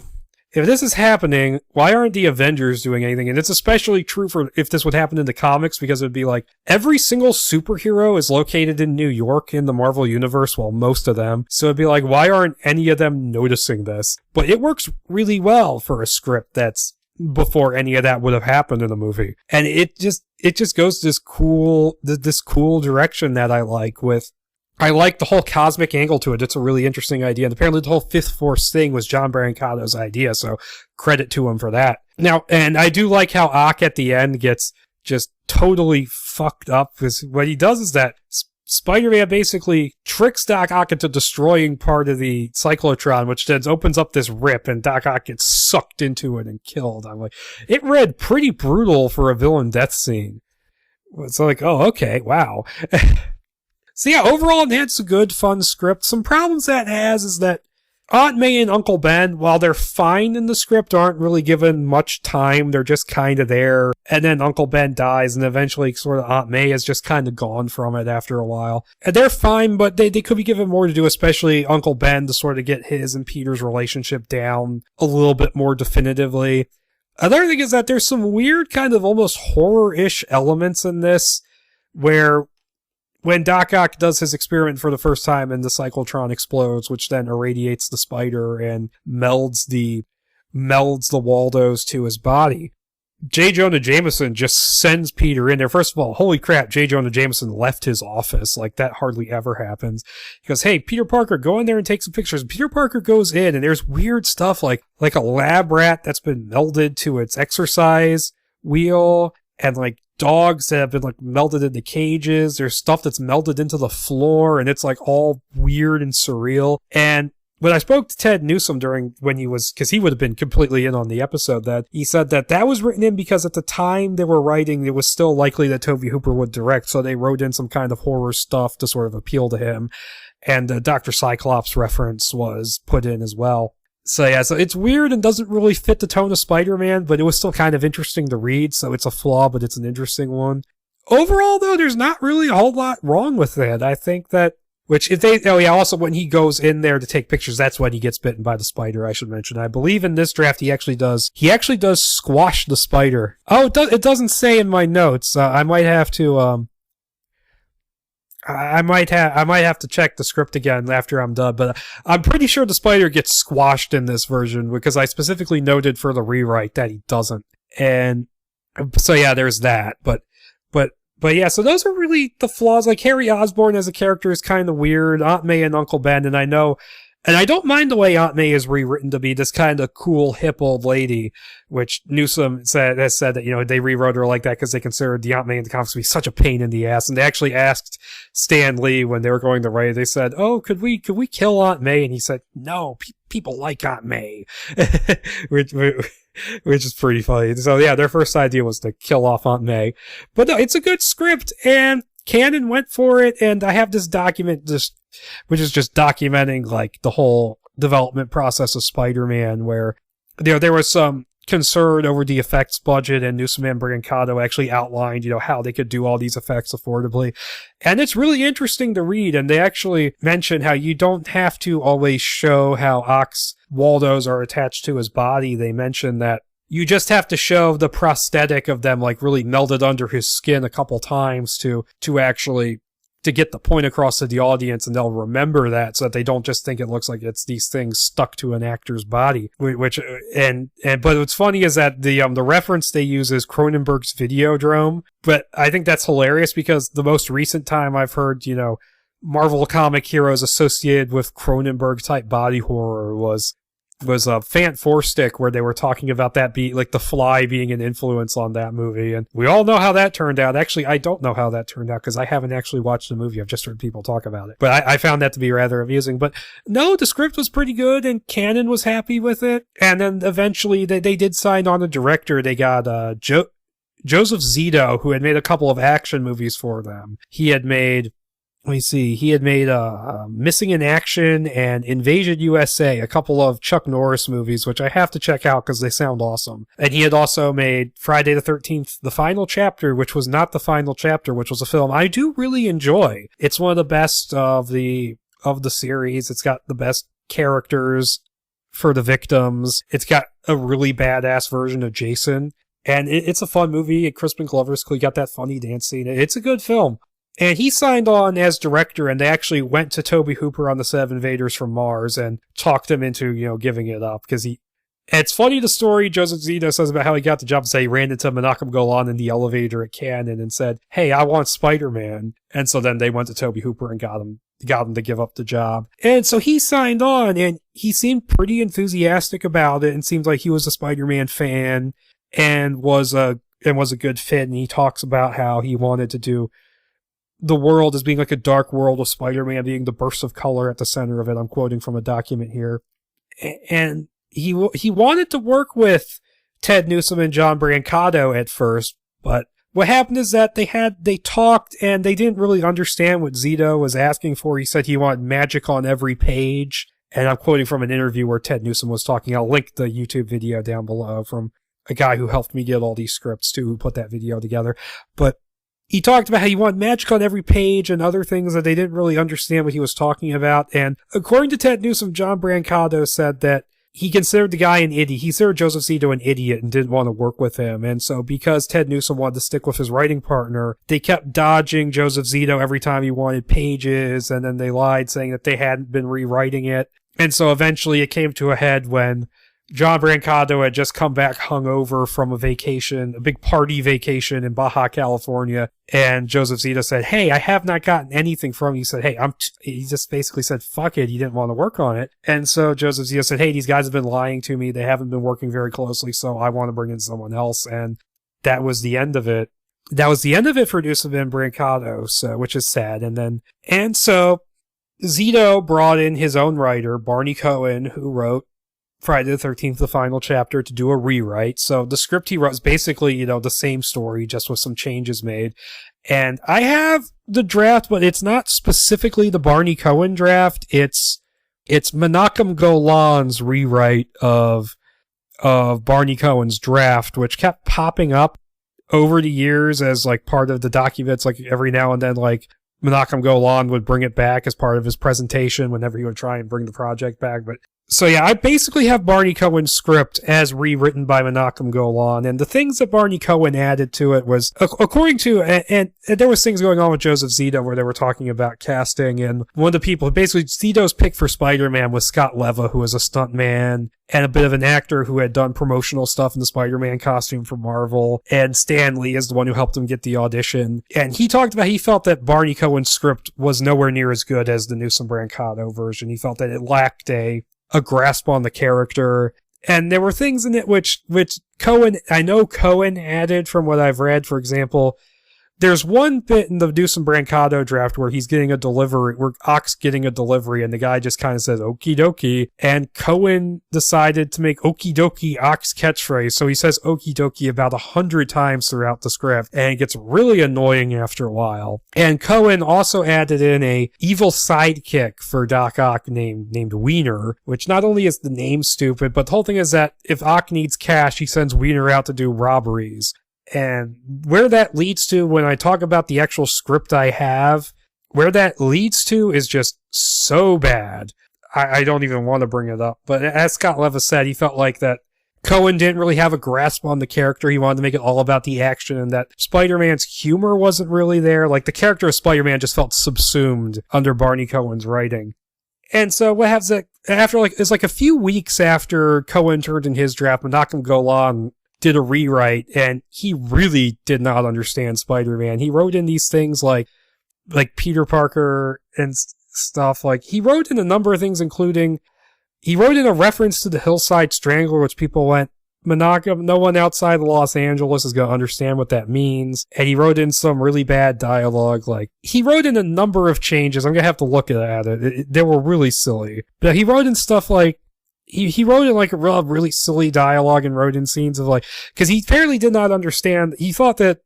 if this is happening, why aren't the Avengers doing anything? And it's especially true for if this would happen in the comics, because it would be like every single superhero is located in New York in the Marvel Universe, well, most of them. So it'd be like, why aren't any of them noticing this? But it works really well for a script that's before any of that would have happened in the movie. And it just goes this cool direction that I like the whole cosmic angle to it. It's a really interesting idea. And apparently the whole Fifth Force thing was John Brancato's idea, so credit to him for that. Now, and I do like how Ock at the end gets just totally fucked up, because what he does is that Spider-Man basically tricks Doc Ock into destroying part of the cyclotron, which then opens up this rip, and Doc Ock gets sucked into it and killed. I'm like, it read pretty brutal for a villain death scene. It's like, oh, okay, wow. So yeah, overall, it's a good, fun script. Some problems that has is that Aunt May and Uncle Ben, while they're fine in the script, aren't really given much time. They're just kind of there. And then Uncle Ben dies, and eventually sort of Aunt May is just kind of gone from it after a while. And they're fine, but they could be given more to do, especially Uncle Ben, to sort of get his and Peter's relationship down a little bit more definitively. Another thing is that there's some weird kind of almost horror-ish elements in this, where when Doc Ock does his experiment for the first time and the cyclotron explodes, which then irradiates the spider and melds the Waldos to his body, J. Jonah Jameson just sends Peter in there. First of all, holy crap, J. Jonah Jameson left his office. Like, that hardly ever happens. He goes, hey, Peter Parker, go in there and take some pictures. Peter Parker goes in, and there's weird stuff like a lab rat that's been melded to its exercise wheel, and like dogs that have been like melded into cages. There's stuff that's melded into the floor, and it's like all weird and surreal. And when I spoke to Ted Newsom because he would have been completely in on the episode, that he said that was written in because at the time they were writing, it was still likely that Tobe Hooper would direct, so they wrote in some kind of horror stuff to sort of appeal to him. And the Dr. Cyclops reference was put in as well. So yeah, so it's weird and doesn't really fit the tone of Spider-Man, but it was still kind of interesting to read, so it's a flaw, but it's an interesting one. Overall, though, there's not really a whole lot wrong with it. I think that also when he goes in there to take pictures, that's when he gets bitten by the spider, I should mention. I believe in this draft he actually does squash the spider. Oh, it doesn't say in my notes. I might have to check the script again after I'm done, but I'm pretty sure the spider gets squashed in this version because I specifically noted for the rewrite that he doesn't. And so yeah, there's that, but yeah, so those are really the flaws. Like, Harry Osborn as a character is kind of weird. Aunt May and Uncle Ben, and I don't mind the way Aunt May is rewritten to be this kind of cool, hip old lady, which Newsom has said that, they rewrote her like that because they considered the Aunt May in the comics to be such a pain in the ass. And they actually asked Stan Lee when they were going to write it, they said, oh, could we kill Aunt May? And he said, no, people like Aunt May. Which is pretty funny. So yeah, their first idea was to kill off Aunt May. But no, it's a good script, and Cannon went for it, and I have this document which is just documenting like the whole development process of Spider-Man, where there was some concern over the effects budget, and Newsom and Brancato actually outlined, how they could do all these effects affordably. And it's really interesting to read, and they actually mention how you don't have to always show how Ock's Waldos are attached to his body. They mention that you just have to show the prosthetic of them like really melded under his skin a couple times to actually to get the point across to the audience, and they'll remember that, so that they don't just think it looks like it's these things stuck to an actor's body. But what's funny is that the reference they use is Cronenberg's Videodrome, but I think that's hilarious because the most recent time I've heard, Marvel comic heroes associated with Cronenberg type body horror was a Fant Four Stick, where they were talking about that like The Fly being an influence on that movie. And we all know how that turned out. Actually, I don't know how that turned out because I haven't actually watched the movie. I've just heard people talk about it. But I found that to be rather amusing. But no, the script was pretty good and Cannon was happy with it. And then eventually they did sign on a director. They got Joseph Zito, who had made a couple of action movies for them. He had made Missing in Action and Invasion USA, a couple of Chuck Norris movies, which I have to check out because they sound awesome. And he had also made Friday the 13th, The Final Chapter, which was not the final chapter, which was a film I do really enjoy. It's one of the best of the series. It's got the best characters for the victims. It's got a really badass version of Jason. And it's a fun movie. Crispin Glover's got that funny dance scene. It's a good film. And he signed on as director, and they actually went to Tobe Hooper on the set of Invaders from Mars and talked him into, giving it up. Because it's funny, the story Joseph Zito says about how he got the job. Say he ran into Menachem Golan in the elevator at Cannon and said, hey, I want Spider-Man. And so then they went to Tobe Hooper and got him to give up the job. And so he signed on, and he seemed pretty enthusiastic about it, and seemed like he was a Spider-Man fan and was a good fit. And he talks about how he wanted to do the world as being like a dark world of Spider-Man being the bursts of color at the center of it. I'm quoting from a document here. And he wanted to work with Ted Newsom and John Brancato at first, but what happened is that they talked and they didn't really understand what Zito was asking for. He said he wanted magic on every page. And I'm quoting from an interview where Ted Newsom was talking. I'll link the YouTube video down below from a guy who helped me get all these scripts too, who put that video together. But he talked about how he wanted magic on every page and other things that they didn't really understand what he was talking about. And according to Ted Newsom, John Brancato said that he considered the guy an idiot. He considered Joseph Zito an idiot and didn't want to work with him. And so because Ted Newsom wanted to stick with his writing partner, they kept dodging Joseph Zito every time he wanted pages, and then they lied saying that they hadn't been rewriting it. And so eventually it came to a head when John Brancato had just come back hungover from a vacation, a big party vacation in Baja California. And Joseph Zito said, "Hey, I have not gotten anything from you." He said, "Hey, he just basically said, fuck it. He didn't want to work on it." And so Joseph Zito said, "Hey, these guys have been lying to me. They haven't been working very closely. So I want to bring in someone else." And that was the end of it. That was the end of it for Newsom and Brancato. So, which is sad. And so Zito brought in his own writer, Barney Cohen, who wrote Friday the 13th, the final chapter, to do a rewrite. So the script he wrote is basically, the same story, just with some changes made. And I have the draft, but it's not specifically the Barney Cohen draft. It's Menachem Golan's rewrite of Barney Cohen's draft, which kept popping up over the years as like part of the documents. Like every now and then, like Menachem Golan would bring it back as part of his presentation whenever he would try and bring the project back. But so yeah, I basically have Barney Cohen's script as rewritten by Menachem Golan, and the things that Barney Cohen added to it was, according to, and there was things going on with Joseph Zito where they were talking about casting, and one of the people, basically Zito's pick for Spider-Man was Scott Leva, who was a stuntman and a bit of an actor who had done promotional stuff in the Spider-Man costume for Marvel, and Stan Lee is the one who helped him get the audition. And he talked about, he felt that Barney Cohen's script was nowhere near as good as the Newsom Brancato version. He felt that it lacked a grasp on the character, and there were things in it which Cohen added from what I've read. For example, there's one bit in the Newsom Brancato draft where he's getting a delivery, where Ock's getting a delivery, and the guy just kind of says okie dokie, and Cohen decided to make okie dokie Ock's catchphrase, so he says okie dokie about 100 times throughout the script, and it gets really annoying after a while. And Cohen also added in a evil sidekick for Doc Ock named Wiener, which not only is the name stupid, but the whole thing is that if Ock needs cash, he sends Wiener out to do robberies. And where that leads to, when I talk about the actual script I have, where that leads to is just so bad. I don't even want to bring it up. But as Scott Leva said, he felt like that Cohen didn't really have a grasp on the character. He wanted to make it all about the action, and that Spider-Man's humor wasn't really there. Like, the character of Spider-Man just felt subsumed under Barney Cohen's writing. And so what happens after, it's like a few weeks after Cohen turned in his draft, Menachem Golan did a rewrite, and he really did not understand Spider-Man. He wrote in these things like Peter Parker and stuff. Like, he wrote in a number of things, including, he wrote in a reference to the Hillside Strangler, which people went, Menachem, no one outside of Los Angeles is going to understand what that means. And he wrote in some really bad dialogue. Like, he wrote in a number of changes. I'm going to have to look at it. They were really silly. But he wrote in stuff like, he wrote in like a really silly dialogue, and wrote in scenes of like, because he apparently did not understand, he thought that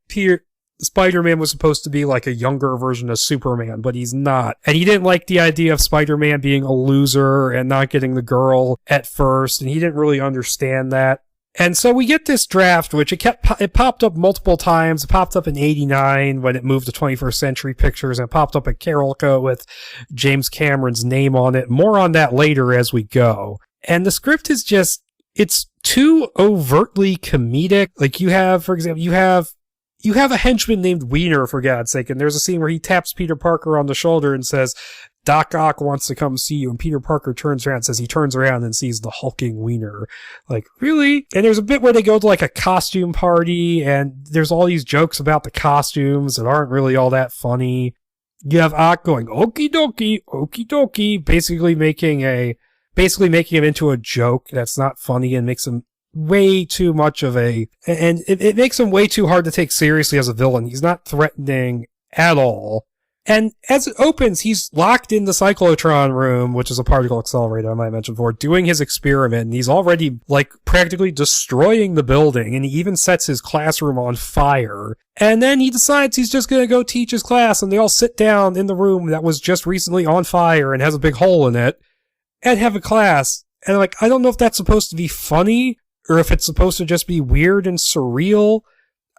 Spider-Man was supposed to be like a younger version of Superman, but he's not. And he didn't like the idea of Spider-Man being a loser and not getting the girl at first, and he didn't really understand that. And so we get this draft, which it popped up multiple times. It popped up in 89 when it moved to 21st Century Pictures, and it popped up at Carolco with James Cameron's name on it. More on that later as we go. And the script is just, it's too overtly comedic. Like, you have, for example, you have a henchman named Wiener, for God's sake, and there's a scene where he taps Peter Parker on the shoulder and says, Doc Ock wants to come see you, and Peter Parker turns around and says he turns around and sees the hulking Wiener. Like, really? And there's a bit where they go to like a costume party, and there's all these jokes about the costumes that aren't really all that funny. You have Ock going, okie dokie, basically making him into a joke that's not funny, and makes him way too much of and it makes him way too hard to take seriously as a villain. He's not threatening at all. And as it opens, he's locked in the cyclotron room, which is a particle accelerator I might mention before, doing his experiment, and he's already like practically destroying the building, and he even sets his classroom on fire. And then he decides he's just going to go teach his class, and they all sit down in the room that was just recently on fire and has a big hole in it, and have a class. And like, I don't know if that's supposed to be funny or if it's supposed to just be weird and surreal.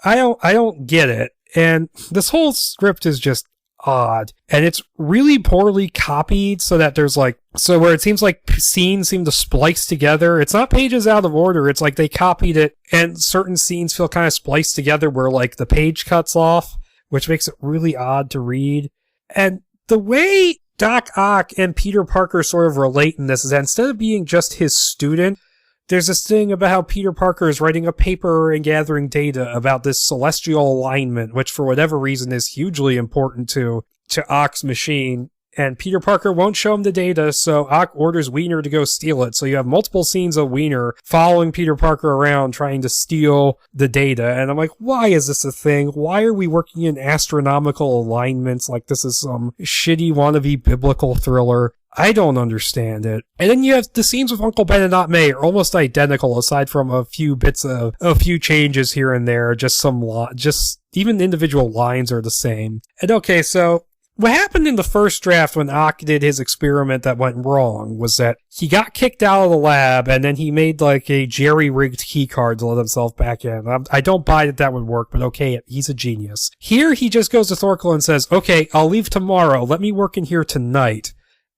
I don't get it. And this whole script is just odd. And it's really poorly copied so that there's where it seems like scenes seem to splice together. It's not pages out of order. It's like they copied it and certain scenes feel kind of spliced together where the page cuts off, which makes it really odd to read. And the way Doc Ock and Peter Parker sort of relate in this is that instead of being just his student, there's this thing about how Peter Parker is writing a paper and gathering data about this celestial alignment, which for whatever reason is hugely important to Ock's machine. And Peter Parker won't show him the data, so Ock orders Wiener to go steal it. So you have multiple scenes of Wiener following Peter Parker around trying to steal the data. And I'm like, why is this a thing? Why are we working in astronomical alignments like this is some shitty wannabe biblical thriller? I don't understand it. And then you have the scenes with Uncle Ben and Aunt May are almost identical aside from a few changes here and there. Just even individual lines are the same. And okay, so what happened in the first draft when Ock did his experiment that went wrong was that he got kicked out of the lab and then he made a jerry-rigged key card to let himself back in. I don't buy that would work, but okay, he's a genius. Here he just goes to Thorkel and says, okay, I'll leave tomorrow. Let me work in here tonight.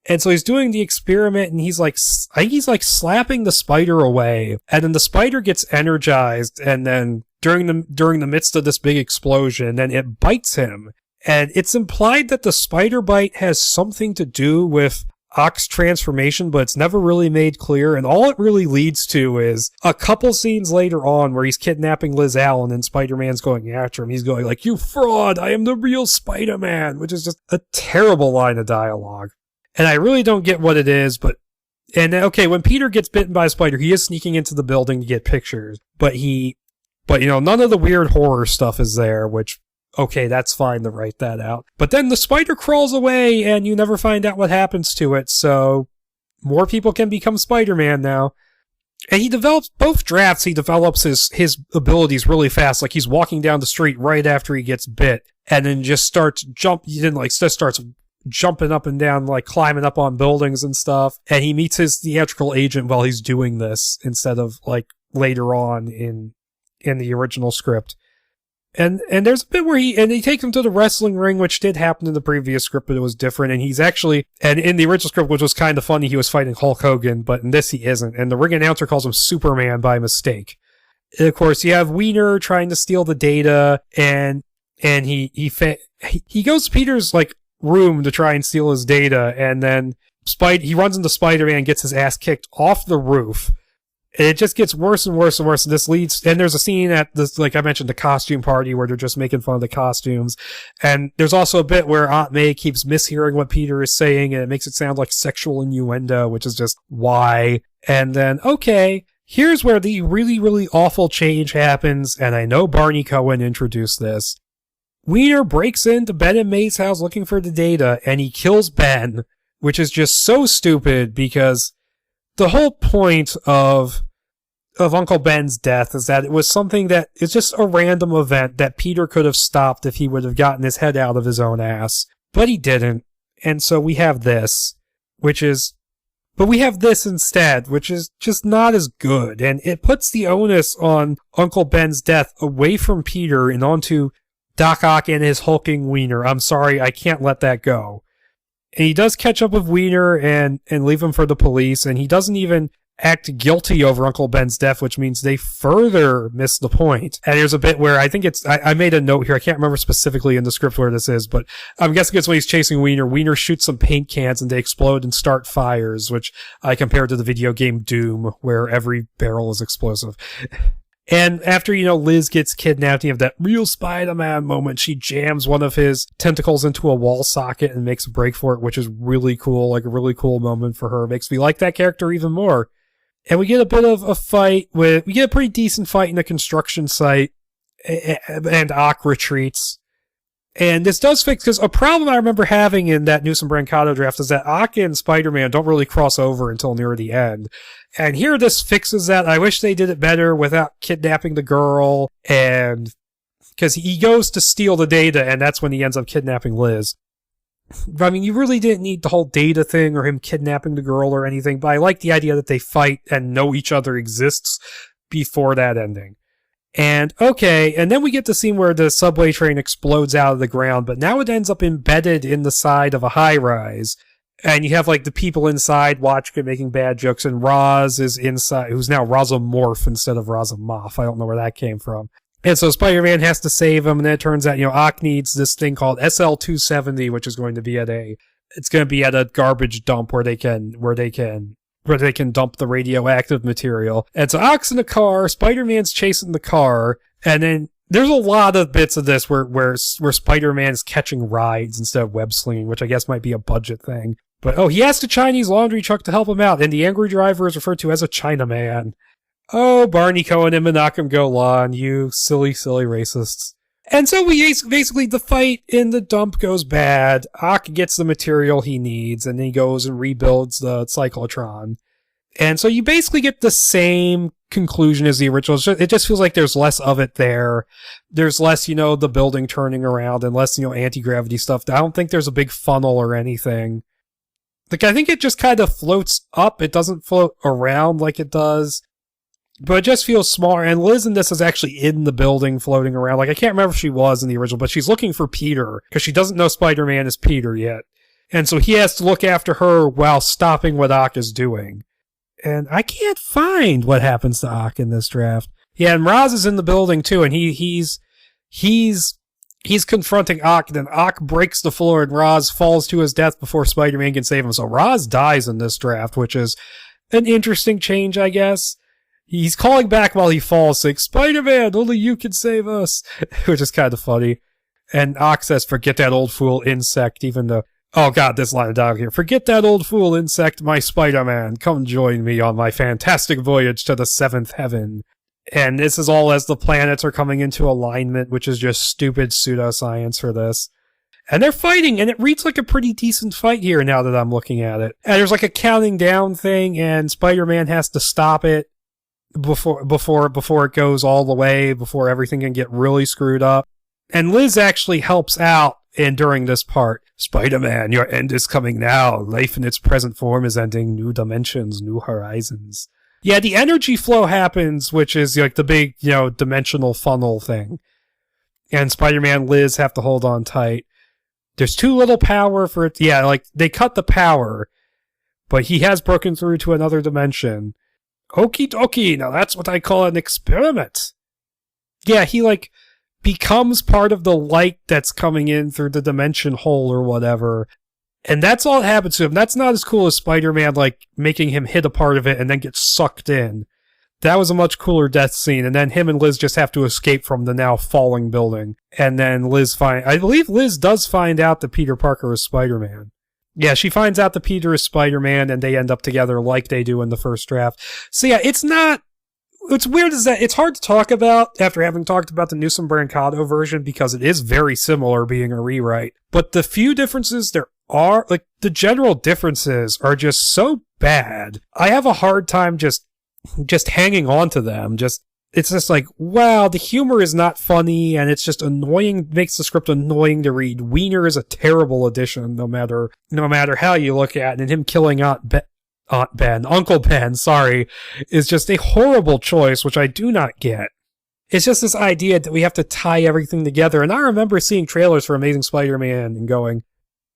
And so he's doing the experiment and he's slapping the spider away. And then the spider gets energized and then during the midst of this big explosion, then it bites him. And it's implied that the spider bite has something to do with Ock's transformation, but it's never really made clear. And all it really leads to is a couple scenes later on where he's kidnapping Liz Allen and Spider-Man's going after him. He's going you fraud, I am the real Spider-Man, which is just a terrible line of dialogue. And I really don't get what it is, when Peter gets bitten by a spider, he is sneaking into the building to get pictures, but none of the weird horror stuff is there, which, okay, that's fine to write that out. But then the spider crawls away and you never find out what happens to it, so more people can become Spider-Man now. And he develops his abilities really fast, like he's walking down the street right after he gets bit, and then just starts jumping up and down, climbing up on buildings and stuff. And he meets his theatrical agent while he's doing this instead of later on in the original script. And there's a bit where he takes him to the wrestling ring, which did happen in the previous script, but it was different. And and in the original script, which was kind of funny, he was fighting Hulk Hogan, but in this he isn't. And the ring announcer calls him Superman by mistake. And of course, you have Wiener trying to steal the data and he goes to Peter's room to try and steal his data, and then he runs into Spider-Man and gets his ass kicked off the roof. And it just gets worse and worse and worse. And there's a scene at this, I mentioned, the costume party where they're just making fun of the costumes. And there's also a bit where Aunt May keeps mishearing what Peter is saying, and it makes it sound like sexual innuendo, which is just why. And then, okay, here's where the really, really awful change happens, and I know Barney Cohen introduced this. Wiener breaks into Ben and May's house looking for the data, and he kills Ben, which is just so stupid because the whole point of Uncle Ben's death is that it was something that is just a random event that Peter could have stopped if he would have gotten his head out of his own ass. But he didn't. And so we have this, but we have this instead, which is just not as good. And it puts the onus on Uncle Ben's death away from Peter and onto Doc Ock and his hulking Wiener. I'm sorry, I can't let that go. And he does catch up with Wiener and leave him for the police, and he doesn't even act guilty over Uncle Ben's death, which means they further miss the point. And there's a bit where I think I made a note here, I can't remember specifically in the script where this is, but I'm guessing it's when he's chasing Wiener. Wiener shoots some paint cans and they explode and start fires, which I compared to the video game Doom, where every barrel is explosive. And after, Liz gets kidnapped, you have that real Spider-Man moment. She jams one of his tentacles into a wall socket and makes a break for it, which is really cool, a really cool moment for her. It makes me like that character even more. And we get a bit of a fight we get a pretty decent fight in a construction site, and Ock retreats. And this does fix, because a problem I remember having in that Newsom Brancato draft is that Ock and Spider-Man don't really cross over until near the end. And here this fixes that. I wish they did it better without kidnapping the girl, and because he goes to steal the data, and that's when he ends up kidnapping Liz. I mean, you really didn't need the whole data thing or him kidnapping the girl or anything, but I like the idea that they fight and know each other exists before that ending. And then we get the scene where the subway train explodes out of the ground, but now it ends up embedded in the side of a high-rise. And you have, like, the people inside watching it, making bad jokes, and Roz is inside, who's now Razamorph instead of Razamorph. I don't know where that came from. And so Spider-Man has to save him, and then it turns out, Ock needs this thing called SL-270, which is going to be at a garbage dump where they can dump the radioactive material. And so Ock's in a car, Spider-Man's chasing the car, and then there's a lot of bits of this where Spider-Man's catching rides instead of web slinging, which I guess might be a budget thing. But, he asked a Chinese laundry truck to help him out, and the angry driver is referred to as a Chinaman. Oh, Barney Cohen and Menachem Golan, you silly, silly racists. And so basically the fight in the dump goes bad. Ock gets the material he needs, and then he goes and rebuilds the cyclotron. And so you basically get the same conclusion as the original. It just feels like there's less of it there. There's less, the building turning around, and less, anti-gravity stuff. I don't think there's a big funnel or anything. Like, I think it just kind of floats up. It doesn't float around like it does. But it just feels smaller. And Liz in this is actually in the building floating around. Like, I can't remember if she was in the original, but she's looking for Peter because she doesn't know Spider-Man is Peter yet. And so he has to look after her while stopping what Ock is doing. And I can't find what happens to Ock in this draft. Yeah, and Roz is in the building too, and he's confronting Ock, and then Ock breaks the floor, and Roz falls to his death before Spider-Man can save him. So Roz dies in this draft, which is an interesting change, I guess. He's calling back while he falls, saying, "Spider-Man, only you can save us," which is kind of funny. And Ock says, "Forget that old fool insect," even though, oh god, this line of dialogue here. "Forget that old fool insect, my Spider-Man. Come join me on my fantastic voyage to the seventh heaven." And this is all as the planets are coming into alignment, which is just stupid pseudoscience for this. And they're fighting, and it reads like a pretty decent fight here now that I'm looking at it. And there's like a counting down thing, and Spider-Man has to stop it before it goes all the way, before everything can get really screwed up. And Liz actually helps out during this part. "Spider-Man, your end is coming now. Life in its present form is ending. New dimensions, new horizons." Yeah, the energy flow happens, which is like the big, dimensional funnel thing. And Spider-Man and Liz have to hold on tight. There's too little power for it. Yeah, like, they cut the power, but he has broken through to another dimension. Okie dokie, now that's what I call an experiment. Yeah, he, becomes part of the light that's coming in through the dimension hole or whatever. And that's all that happens to him. That's not as cool as Spider-Man, making him hit a part of it and then get sucked in. That was a much cooler death scene. And then him and Liz just have to escape from the now falling building. And then I believe Liz does find out that Peter Parker is Spider-Man. Yeah, she finds out that Peter is Spider-Man, and they end up together like they do in the first draft. So yeah, what's weird is that it's hard to talk about after having talked about the Newsom Brancato version, because it is very similar being a rewrite. But the few differences there are, the general differences are just so bad. I have a hard time just hanging on to them. It's just like, wow, the humor is not funny, and it's just annoying, makes the script annoying to read. Wiener is a terrible addition, no matter how you look at it, and him killing Uncle Ben, is just a horrible choice, which I do not get. It's just this idea that we have to tie everything together, and I remember seeing trailers for Amazing Spider-Man and going,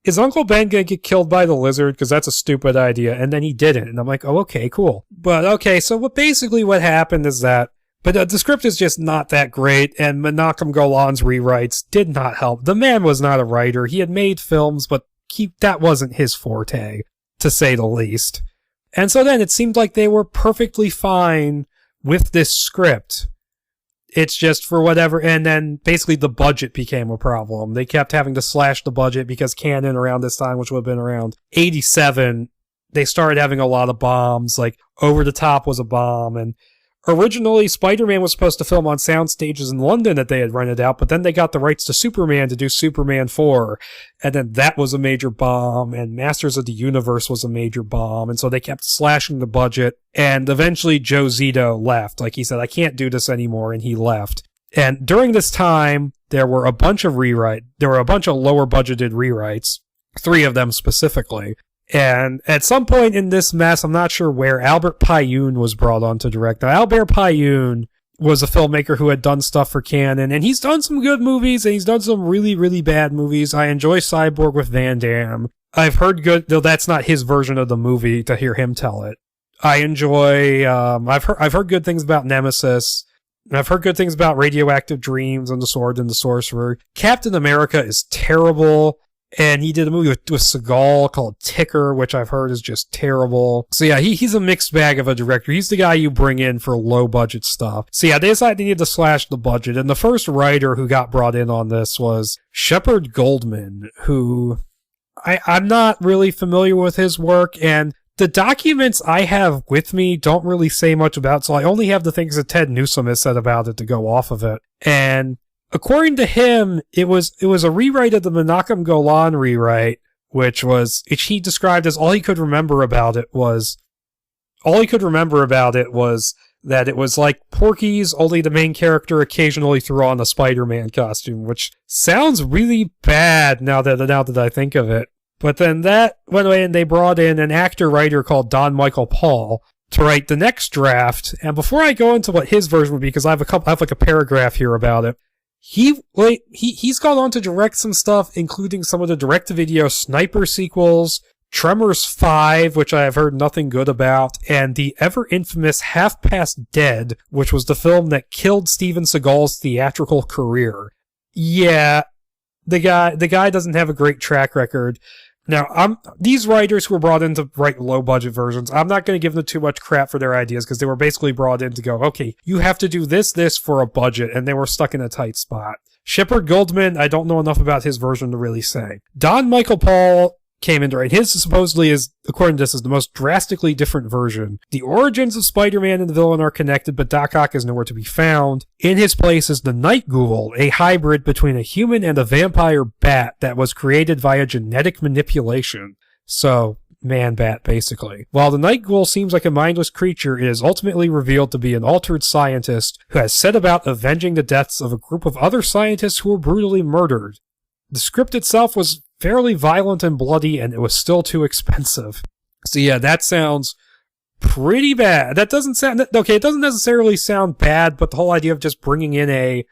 is Uncle Ben gonna get killed by the lizard? Because that's a stupid idea. And then he didn't, and I'm like, oh, okay, cool. But okay, so what happened is that, but the script is just not that great, and Menachem Golan's rewrites did not help. The man was not a writer. He had made films, but that wasn't his forte, to say the least. And so then it seemed like they were perfectly fine with this script. It's just for whatever, and then basically the budget became a problem. They kept having to slash the budget because Canon around this time, which would have been around 87, they started having a lot of bombs, Over the Top was a bomb, and originally Spider-Man was supposed to film on sound stages in London that they had rented out, but then they got the rights to Superman to do Superman 4, and then that was a major bomb, and Masters of the Universe was a major bomb, and so they kept slashing the budget, and eventually Joe Zito left. He said, I can't do this anymore, and he left. And during this time, there were a bunch of lower budgeted rewrites, 3 of them specifically. And at some point in this mess, I'm not sure where, Albert Pyun was brought on to direct. Now, Albert Pyun was a filmmaker who had done stuff for Canon, and he's done some good movies, and he's done some really, really bad movies. I enjoy Cyborg with Van Damme. I've heard good, though that's not his version of the movie, to hear him tell it. I enjoy, I've heard good things about Nemesis. I've heard good things about Radioactive Dreams and The Sword and the Sorcerer. Captain America is terrible, and he did a movie with Seagal called Ticker, which I've heard is just terrible. So yeah, he's a mixed bag of a director. He's the guy you bring in for low budget stuff. So yeah, they decided they needed to slash the budget, and the first writer who got brought in on this was Shepard Goldman, who I'm not really familiar with his work, and the documents I have with me don't really say much about it, so I only have the things that Ted Newsom has said about it to go off of it. And according to him, it was a rewrite of the Menachem Golan rewrite, which he described as all he could remember about it was that it was like Porky's, only the main character occasionally threw on a Spider-Man costume, which sounds really bad now that I think of it. But then that went away, and they brought in an actor-writer called Don Michael Paul to write the next draft. And before I go into what his version would be, because I have like a paragraph here about it, he's gone on to direct some stuff, including some of the direct-to-video Sniper sequels, Tremors 5, which I have heard nothing good about, and the ever-infamous Half Past Dead, which was the film that killed Steven Seagal's theatrical career. Yeah, the guy doesn't have a great track record. Now, these writers who were brought in to write low-budget versions, I'm not going to give them too much crap for their ideas, because they were basically brought in to go, okay, you have to do this for a budget, and they were stuck in a tight spot. Shepard Goldman, I don't know enough about his version to really say. Don Michael Paul came in to write. His supposedly is, according to this, is the most drastically different version. The origins of Spider-Man and the villain are connected, but Doc Ock is nowhere to be found. In his place is the Night Ghoul, a hybrid between a human and a vampire bat that was created via genetic manipulation. So, man-bat, basically. While the Night Ghoul seems like a mindless creature, it is ultimately revealed to be an altered scientist who has set about avenging the deaths of a group of other scientists who were brutally murdered. The script itself was fairly violent and bloody, and it was still too expensive. So yeah, that sounds pretty bad. That doesn't sound... Okay, it doesn't necessarily sound bad, but the whole idea of just bringing in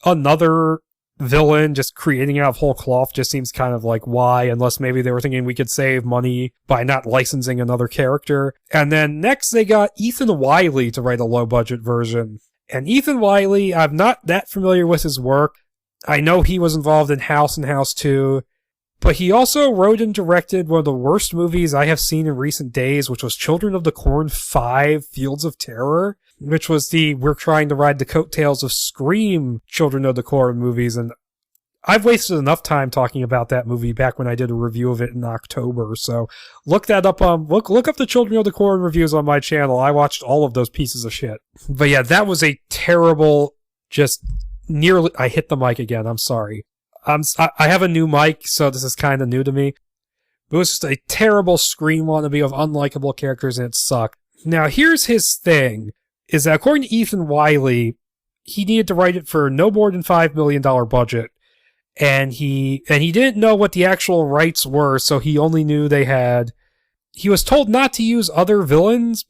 another villain, just creating out of whole cloth, just seems kind of like, why? Unless maybe they were thinking we could save money by not licensing another character. And then next they got Ethan Wiley to write a low-budget version. And Ethan Wiley, I'm not that familiar with his work. I know he was involved in House and House 2, but he also wrote and directed one of the worst movies I have seen in recent days, which was Children of the Corn 5, Fields of Terror, which was we're trying to ride the coattails of Scream Children of the Corn movies, and I've wasted enough time talking about that movie back when I did a review of it in October, so look that up, look up the Children of the Corn reviews on my channel. I watched all of those pieces of shit. But yeah, that was a terrible, I hit the mic again, I'm sorry. I have a new mic, so this is kind of new to me. It was just a terrible Scream wannabe of unlikable characters, and it sucked. Now, here's his thing, is that according to Ethan Wiley, he needed to write it for no more than $5 million budget, and he didn't know what the actual rights were, so he only knew he was told not to use other villains,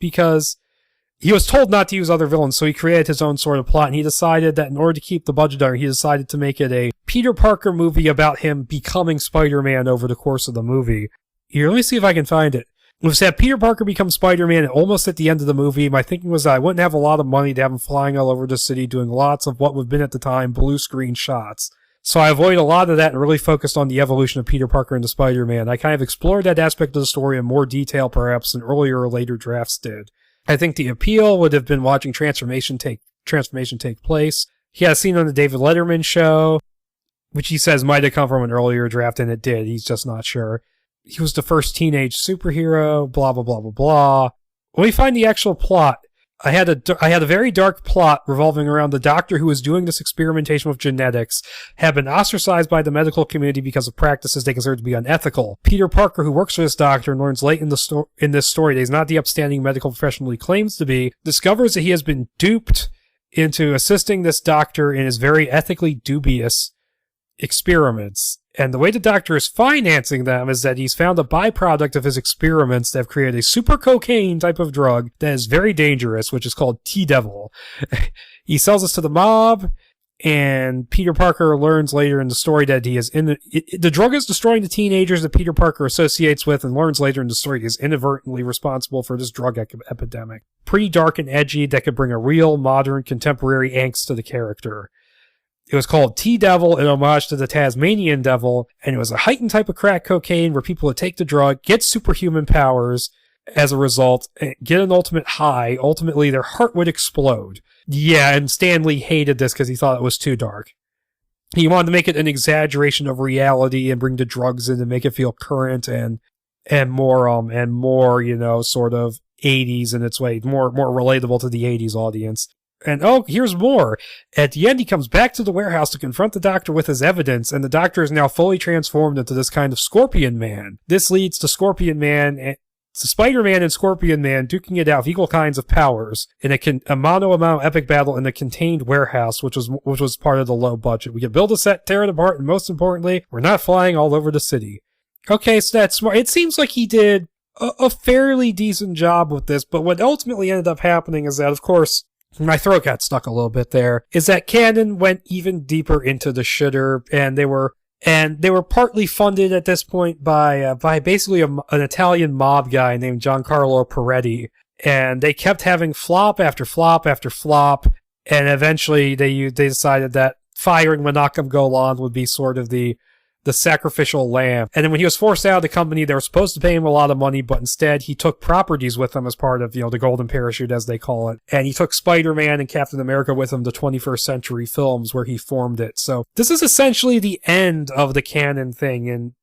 so he created his own sort of plot, and he decided that in order to keep the budget down, he decided to make it a Peter Parker movie about him becoming Spider-Man over the course of the movie. Here, let me see if I can find it. It was that Peter Parker becomes Spider-Man almost at the end of the movie. My thinking was that I wouldn't have a lot of money to have him flying all over the city doing lots of what would have been at the time blue screen shots. So I avoided a lot of that and really focused on the evolution of Peter Parker into Spider-Man. I kind of explored that aspect of the story in more detail perhaps than earlier or later drafts did. I think the appeal would have been watching transformation take place. He had a scene on the David Letterman show, which he says might have come from an earlier draft, and it did. He's just not sure. He was the first teenage superhero, blah, blah, blah, blah, blah. When we find the actual plot, I had a very dark plot revolving around the doctor who was doing this experimentation with genetics, had been ostracized by the medical community because of practices they considered to be unethical. Peter Parker, who works for this doctor and learns late in this story that he's not the upstanding medical professional he claims to be, discovers that he has been duped into assisting this doctor in his very ethically dubious experiments. And the way the doctor is financing them is that he's found a byproduct of his experiments that have created a super cocaine type of drug that is very dangerous, which is called T-Devil. He sells this to the mob, and Peter Parker learns later in the story that he is the drug is destroying the teenagers that Peter Parker associates with, and learns later in the story he is inadvertently responsible for this drug epidemic. Pretty dark and edgy that could bring a real, modern, contemporary angst to the character. It was called T-Devil in homage to the Tasmanian Devil, and it was a heightened type of crack cocaine where people would take the drug, get superhuman powers as a result, get an ultimate high. Ultimately, their heart would explode. Yeah, and Stan Lee hated this because he thought it was too dark. He wanted to make it an exaggeration of reality and bring the drugs in to make it feel current and more, you know, sort of 80s in its way, more relatable to the 80s audience. And oh, here's more. At the end, he comes back to the warehouse to confront the Doctor with his evidence, and the Doctor is now fully transformed into this kind of Scorpion Man. This leads to Spider-Man and Scorpion Man duking it out with equal kinds of powers in a mano-a-mano epic battle in a contained warehouse, which was part of the low budget. We can build a set, tear it apart, and most importantly, we're not flying all over the city. Okay, so that's smart. It seems like he did a fairly decent job with this, but what ultimately ended up happening is that, of course, my throat got stuck a little bit there, is that Cannon went even deeper into the shitter, and they were partly funded at this point by basically an Italian mob guy named Giancarlo Peretti, and they kept having flop after flop after flop, and eventually they decided that firing Menachem Golan would be sort of the sacrificial lamb. And then when he was forced out of the company, they were supposed to pay him a lot of money, but instead he took properties with him as part of, you know, the golden parachute, as they call it. And he took Spider-Man and Captain America with him to 21st Century Films, where he formed it. So this is essentially the end of the canon thing, and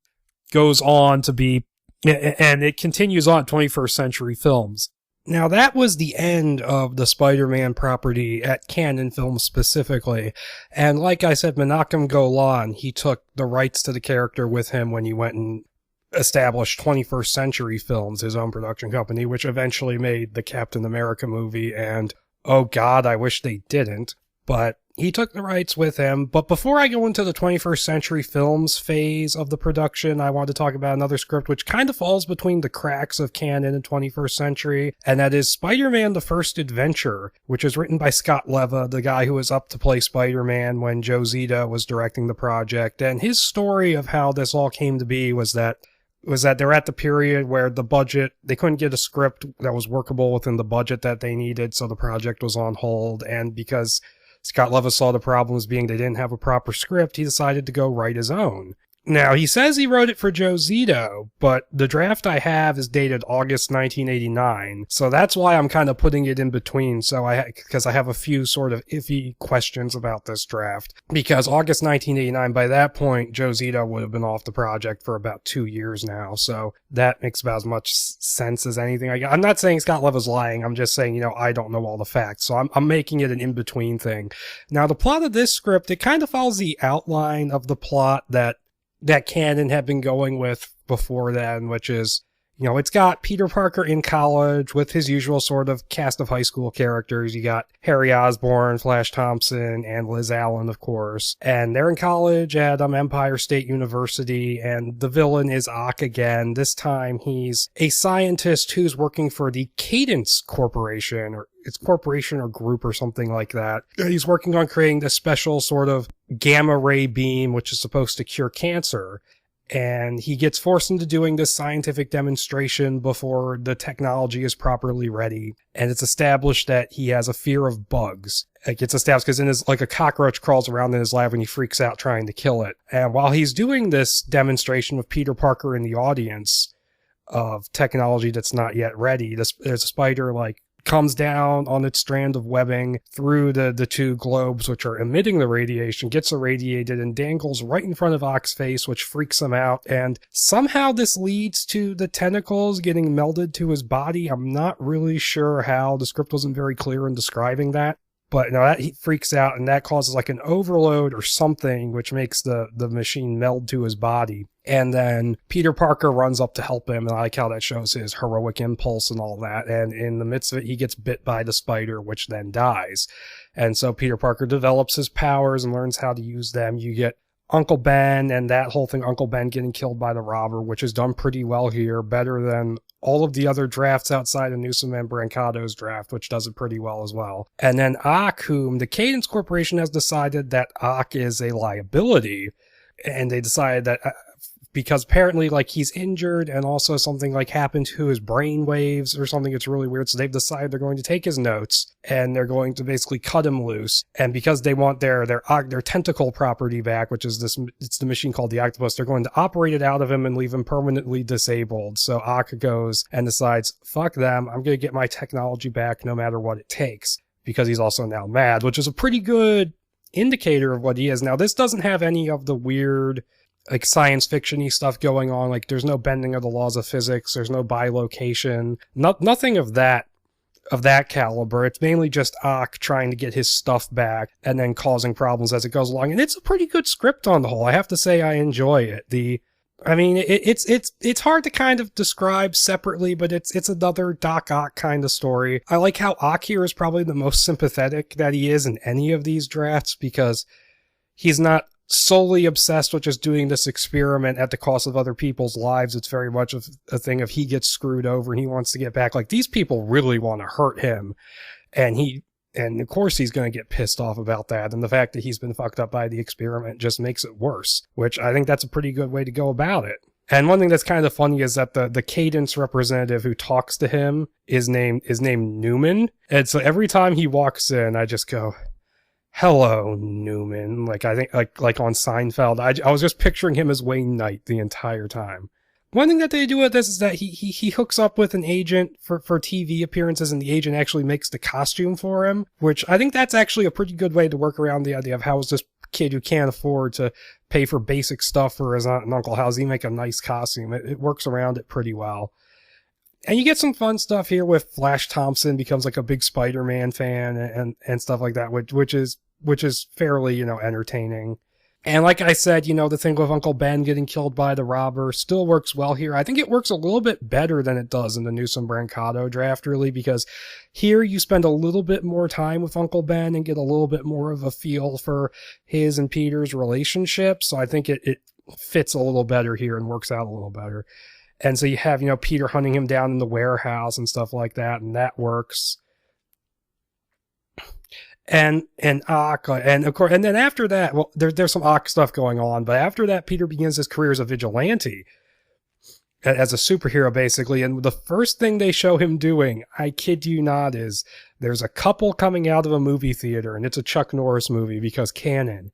goes on to be, and it continues on 21st Century Films. Now, that was the end of the Spider-Man property at Canon Films specifically. And like I said, Menachem Golan, he took the rights to the character with him when he went and established 21st Century Films, his own production company, which eventually made the Captain America movie. And, oh God, I wish they didn't. But he took the rights with him. But before I go into the 21st Century Films phase of the production, I want to talk about another script which kind of falls between the cracks of canon and 21st Century, and that is Spider-Man: The First Adventure, which is written by Scott Leva, the guy who was up to play Spider-Man when Joe Zito was directing the project. And his story of how this all came to be was that they're at the period where the budget, they couldn't get a script that was workable within the budget that they needed, so the project was on hold, and because Scott Leva saw the problems being they didn't have a proper script, he decided to go write his own. Now, he says he wrote it for Joe Zito, but the draft I have is dated August 1989, so that's why I'm kind of putting it in between, because I have a few sort of iffy questions about this draft. Because August 1989, by that point, Joe Zito would have been off the project for about 2 years now, so that makes about as much sense as anything. I'm not saying Scott Leva's lying, I'm just saying, I don't know all the facts, so I'm making it an in-between thing. Now, the plot of this script, it kind of follows the outline of the plot that Canon had been going with before then, which is, it's got Peter Parker in college with his usual sort of cast of high school characters. You got Harry Osborn, Flash Thompson, and Liz Allen, of course. And they're in college at Empire State University, and the villain is Ock again. This time he's a scientist who's working for the Cadence Corporation, or it's corporation or group or something like that. He's working on creating this special sort of gamma ray beam, which is supposed to cure cancer. And he gets forced into doing this scientific demonstration before the technology is properly ready. And it's established that he has a fear of bugs. It gets established because a cockroach crawls around in his lab and he freaks out trying to kill it. And while he's doing this demonstration with Peter Parker in the audience of technology that's not yet ready, there's a spider comes down on its strand of webbing through the two globes which are emitting the radiation, gets irradiated, and dangles right in front of Ock's face, which freaks him out. And somehow this leads to the tentacles getting melded to his body. I'm not really sure how. The script wasn't very clear in describing that. But that he freaks out, and that causes an overload or something, which makes the machine meld to his body. And then Peter Parker runs up to help him, and I like how that shows his heroic impulse and all that. And in the midst of it, he gets bit by the spider, which then dies. And so Peter Parker develops his powers and learns how to use them. You get Uncle Ben and that whole thing, Uncle Ben getting killed by the robber, which is done pretty well here, better than all of the other drafts outside of Newsom and Brancado's draft, which does it pretty well as well. And then Ock, whom the Cadence Corporation has decided that Ock is a liability, and they decided that because apparently, like, he's injured and also something, like, happened to his brain waves or something. It's really weird. So they've decided they're going to take his notes and they're going to basically cut him loose. And because they want their tentacle property back, which is it's the machine called the Octopus, they're going to operate it out of him and leave him permanently disabled. So Ock goes and decides, fuck them, I'm going to get my technology back no matter what it takes, because he's also now mad, which is a pretty good indicator of what he is. Now, this doesn't have any of the weird, like, science fiction-y stuff going on. Like, there's no bending of the laws of physics, there's no bilocation, nothing of that caliber. It's mainly just Ock trying to get his stuff back and then causing problems as it goes along. And it's a pretty good script on the whole. I have to say I enjoy it. It's hard to kind of describe separately, but it's another Doc Ock kind of story. I like how Ock here is probably the most sympathetic that he is in any of these drafts, because he's not solely obsessed with just doing this experiment at the cost of other people's lives. It's very much a thing of he gets screwed over and he wants to get back. Like, these people really want to hurt him, and of course he's going to get pissed off about that. And the fact that he's been fucked up by the experiment just makes it worse, which I think that's a pretty good way to go about it. And one thing that's kind of funny is that the Cadence representative who talks to him is named Newman. And so every time he walks in, I just go, hello, Newman. Like, I think, like on Seinfeld, I was just picturing him as Wayne Knight the entire time. One thing that they do with this is that he hooks up with an agent for TV appearances, and the agent actually makes the costume for him, which I think that's actually a pretty good way to work around the idea of how is this kid who can't afford to pay for basic stuff for his aunt and uncle, how does he make a nice costume? It works around it pretty well. And you get some fun stuff here with Flash Thompson becomes like a big Spider-Man fan and stuff like that, which is fairly, entertaining. And like I said, the thing with Uncle Ben getting killed by the robber still works well here. I think it works a little bit better than it does in the Newsom Brancato draft, really, because here you spend a little bit more time with Uncle Ben and get a little bit more of a feel for his and Peter's relationship. So I think it fits a little better here and works out a little better. And so you have, Peter hunting him down in the warehouse and stuff like that, and that works. And Ock, and of course, and then after that, well, there's some Ock stuff going on, but after that, Peter begins his career as a vigilante, as a superhero, basically. And the first thing they show him doing, I kid you not, is there's a couple coming out of a movie theater, and it's a Chuck Norris movie because canon.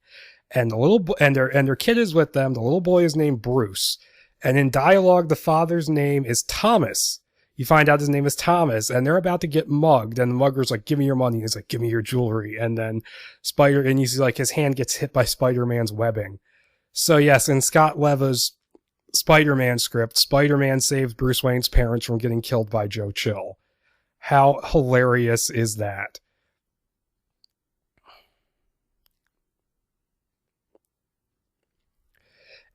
And their kid is with them. The little boy is named Bruce. And in dialogue, the father's name is Thomas. You find out his name is Thomas, and they're about to get mugged, and the mugger's like, give me your money. He's like, give me your jewelry. And then and you see like his hand gets hit by Spider-Man's webbing. So yes, in Scott Leva's Spider-Man script, Spider-Man saves Bruce Wayne's parents from getting killed by Joe Chill. How hilarious is that?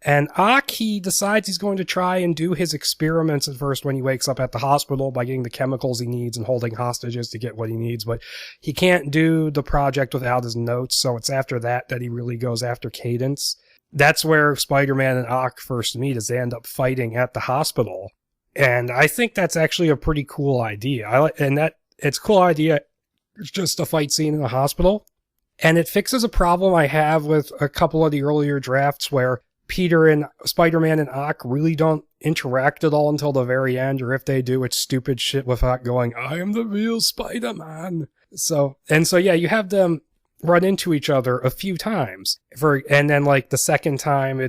And Ock, he decides he's going to try and do his experiments at first when he wakes up at the hospital by getting the chemicals he needs and holding hostages to get what he needs, but he can't do the project without his notes, so it's after that he really goes after Cadence. That's where Spider-Man and Ock first meet, as they end up fighting at the hospital. And I think that's actually a pretty cool idea. It's a cool idea. It's just a fight scene in a hospital. And it fixes a problem I have with a couple of the earlier drafts where Peter and Spider-Man and Ock really don't interact at all until the very end, or if they do, it's stupid shit with Ock going, I am the real Spider-Man. So yeah, you have them run into each other a few times. And then like the second time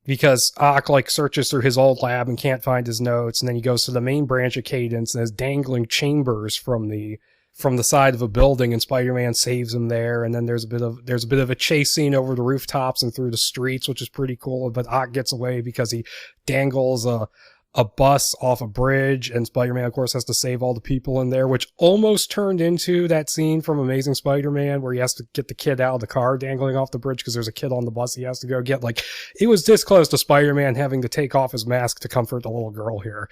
because Ock like searches through his old lab and can't find his notes, and then he goes to the main branch of Cadence and is dangling chambers from the side of a building, and Spider-Man saves him there. And then there's a bit of a chase scene over the rooftops and through the streets, which is pretty cool. But Ock gets away because he dangles a bus off a bridge, and Spider-Man, of course, has to save all the people in there, which almost turned into that scene from Amazing Spider-Man where he has to get the kid out of the car dangling off the bridge because there's a kid on the bus he has to go get. Like, it was this close to Spider-Man having to take off his mask to comfort the little girl here.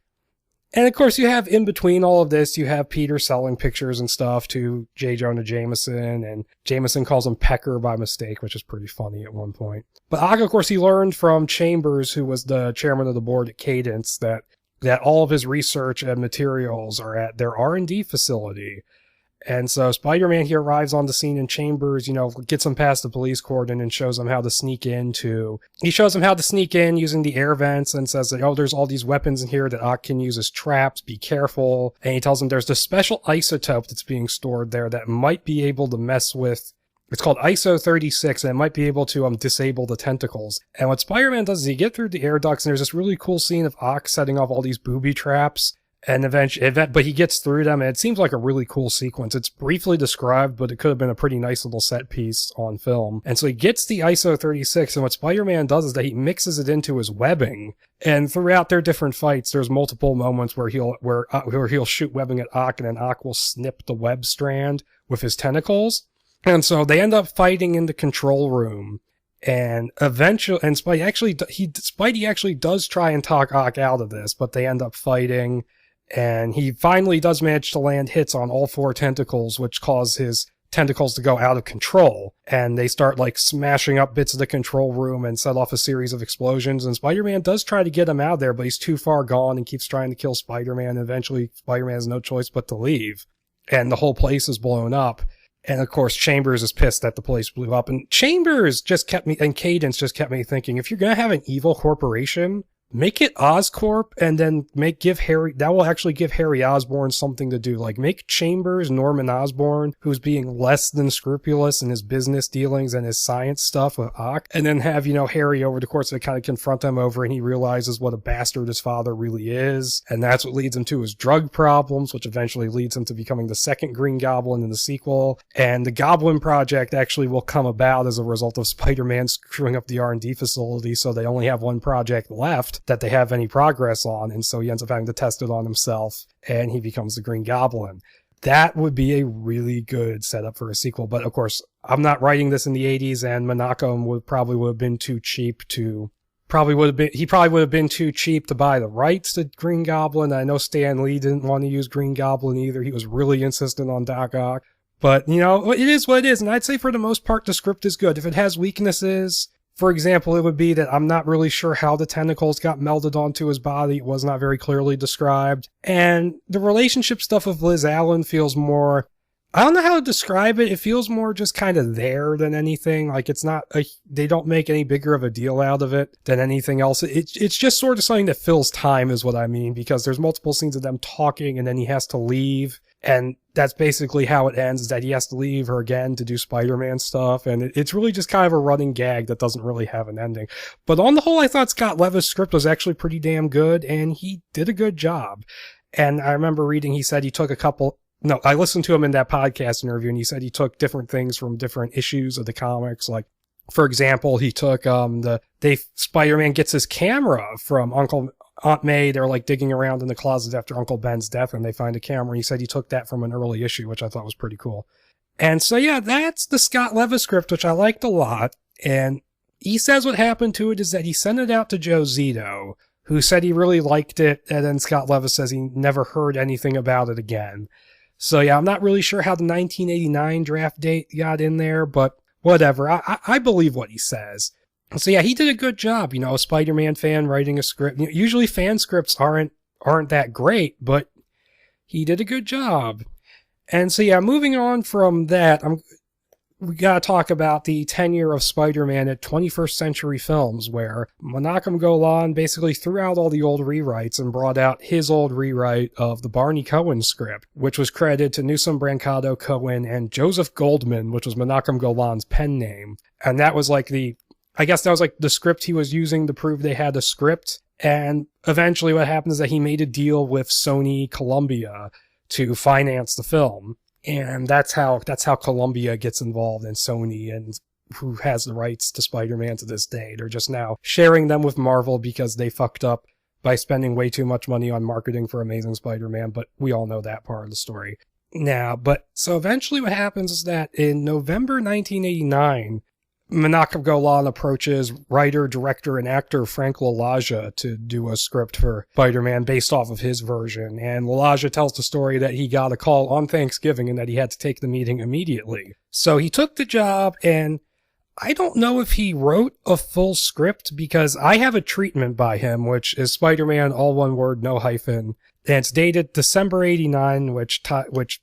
And of course, you have in between all of this, you have Peter selling pictures and stuff to J. Jonah Jameson, and Jameson calls him Pecker by mistake, which is pretty funny at one point. But Ock, of course, he learned from Chambers, who was the chairman of the board at Cadence, that all of his research and materials are at their R&D facility. And so Spider-Man here arrives on the scene, and Chambers, gets him past the police cordon and shows him how to sneak in using the air vents, and says that, there's all these weapons in here that Ock can use as traps, be careful. And he tells him there's this special isotope that's being stored there that might be able to mess with, it's called ISO 36, and it might be able to disable the tentacles. And what Spider-Man does is he gets through the air ducts, and there's this really cool scene of Ock setting off all these booby traps. And but he gets through them, and it seems like a really cool sequence. It's briefly described, but it could have been a pretty nice little set piece on film. And so he gets the ISO 36, and what Spider-Man does is that he mixes it into his webbing. And throughout their different fights, there's multiple moments where he'll shoot webbing at Ock, and then Ock will snip the web strand with his tentacles. And so they end up fighting in the control room. And eventually, Spidey actually does try and talk Ock out of this, but they end up fighting. And he finally does manage to land hits on all 4 tentacles, which cause his tentacles to go out of control. And they start smashing up bits of the control room and set off a series of explosions. And Spider-Man does try to get him out of there, but he's too far gone and keeps trying to kill Spider-Man. And eventually Spider-Man has no choice but to leave. And the whole place is blown up. And of course, Chambers is pissed that the place blew up. And Cadence just kept me thinking, if you're going to have an evil corporation, make it Oscorp, and then that will actually give Harry Osborn something to do. Make Chambers Norman Osborn, who's being less than scrupulous in his business dealings and his science stuff with Ock, and then have, Harry over the course of it kind of confront him over, and he realizes what a bastard his father really is. And that's what leads him to his drug problems, which eventually leads him to becoming the second Green Goblin in the sequel. And the Goblin Project actually will come about as a result of Spider-Man screwing up the R&D facility, so they only have one project left that they have any progress on, and so he ends up having to test it on himself, and he becomes the Green Goblin. That would be a really good setup for a sequel, but of course, I'm not writing this in the 80s, and Menachem would have been too cheap to buy the rights to Green Goblin. I know Stan Lee didn't want to use Green Goblin either. He was really insistent on Doc Ock. But, it is what it is, and I'd say for the most part, the script is good. If it has weaknesses, for example, it would be that I'm not really sure how the tentacles got melded onto his body. It was not very clearly described. And the relationship stuff with Liz Allen feels more, I don't know how to describe it. It feels more just kind of there than anything. They don't make any bigger of a deal out of it than anything else. It's just sort of something that fills time is what I mean, because there's multiple scenes of them talking and then he has to leave. And that's basically how it ends, is that he has to leave her again to do Spider-Man stuff. And it's really just kind of a running gag that doesn't really have an ending. But on the whole, I thought Scott Levis' script was actually pretty damn good, and he did a good job. And I remember reading, he said he took I listened to him in that podcast interview, and he said he took different things from different issues of the comics. For example, he took, Spider-Man gets his camera from Aunt May. They're digging around in the closet after Uncle Ben's death, and they find a camera. He said he took that from an early issue, which I thought was pretty cool. And so, yeah, that's the Scott Levis script, which I liked a lot. And he says what happened to it is that he sent it out to Joe Zito, who said he really liked it. And then Scott Levis says he never heard anything about it again. So, yeah, I'm not really sure how the 1989 draft date got in there, but whatever. I believe what he says. So yeah, he did a good job, a Spider-Man fan writing a script. Usually fan scripts aren't that great, but he did a good job. And so yeah, moving on from that, we gotta talk about the tenure of Spider-Man at 21st Century Films, where Menachem Golan basically threw out all the old rewrites and brought out his old rewrite of the Barney Cohen script, which was credited to Newsom Brancato Cohen and Joseph Goldman, which was Menachem Golan's pen name. And that was the script he was using to prove they had a script. And eventually what happened is that he made a deal with Sony Columbia to finance the film. And that's how Columbia gets involved in Sony, and who has the rights to Spider-Man to this day. They're just now sharing them with Marvel because they fucked up by spending way too much money on marketing for Amazing Spider-Man, but we all know that part of the story. Now, so eventually what happens is that in November 1989, Menachem Golan approaches writer, director, and actor Frank LaLaggia to do a script for Spider-Man based off of his version. And LaLaggia tells the story that he got a call on Thanksgiving and that he had to take the meeting immediately. So he took the job, and I don't know if he wrote a full script, because I have a treatment by him, which is Spider-Man, all one word, no hyphen. And it's dated December 89, which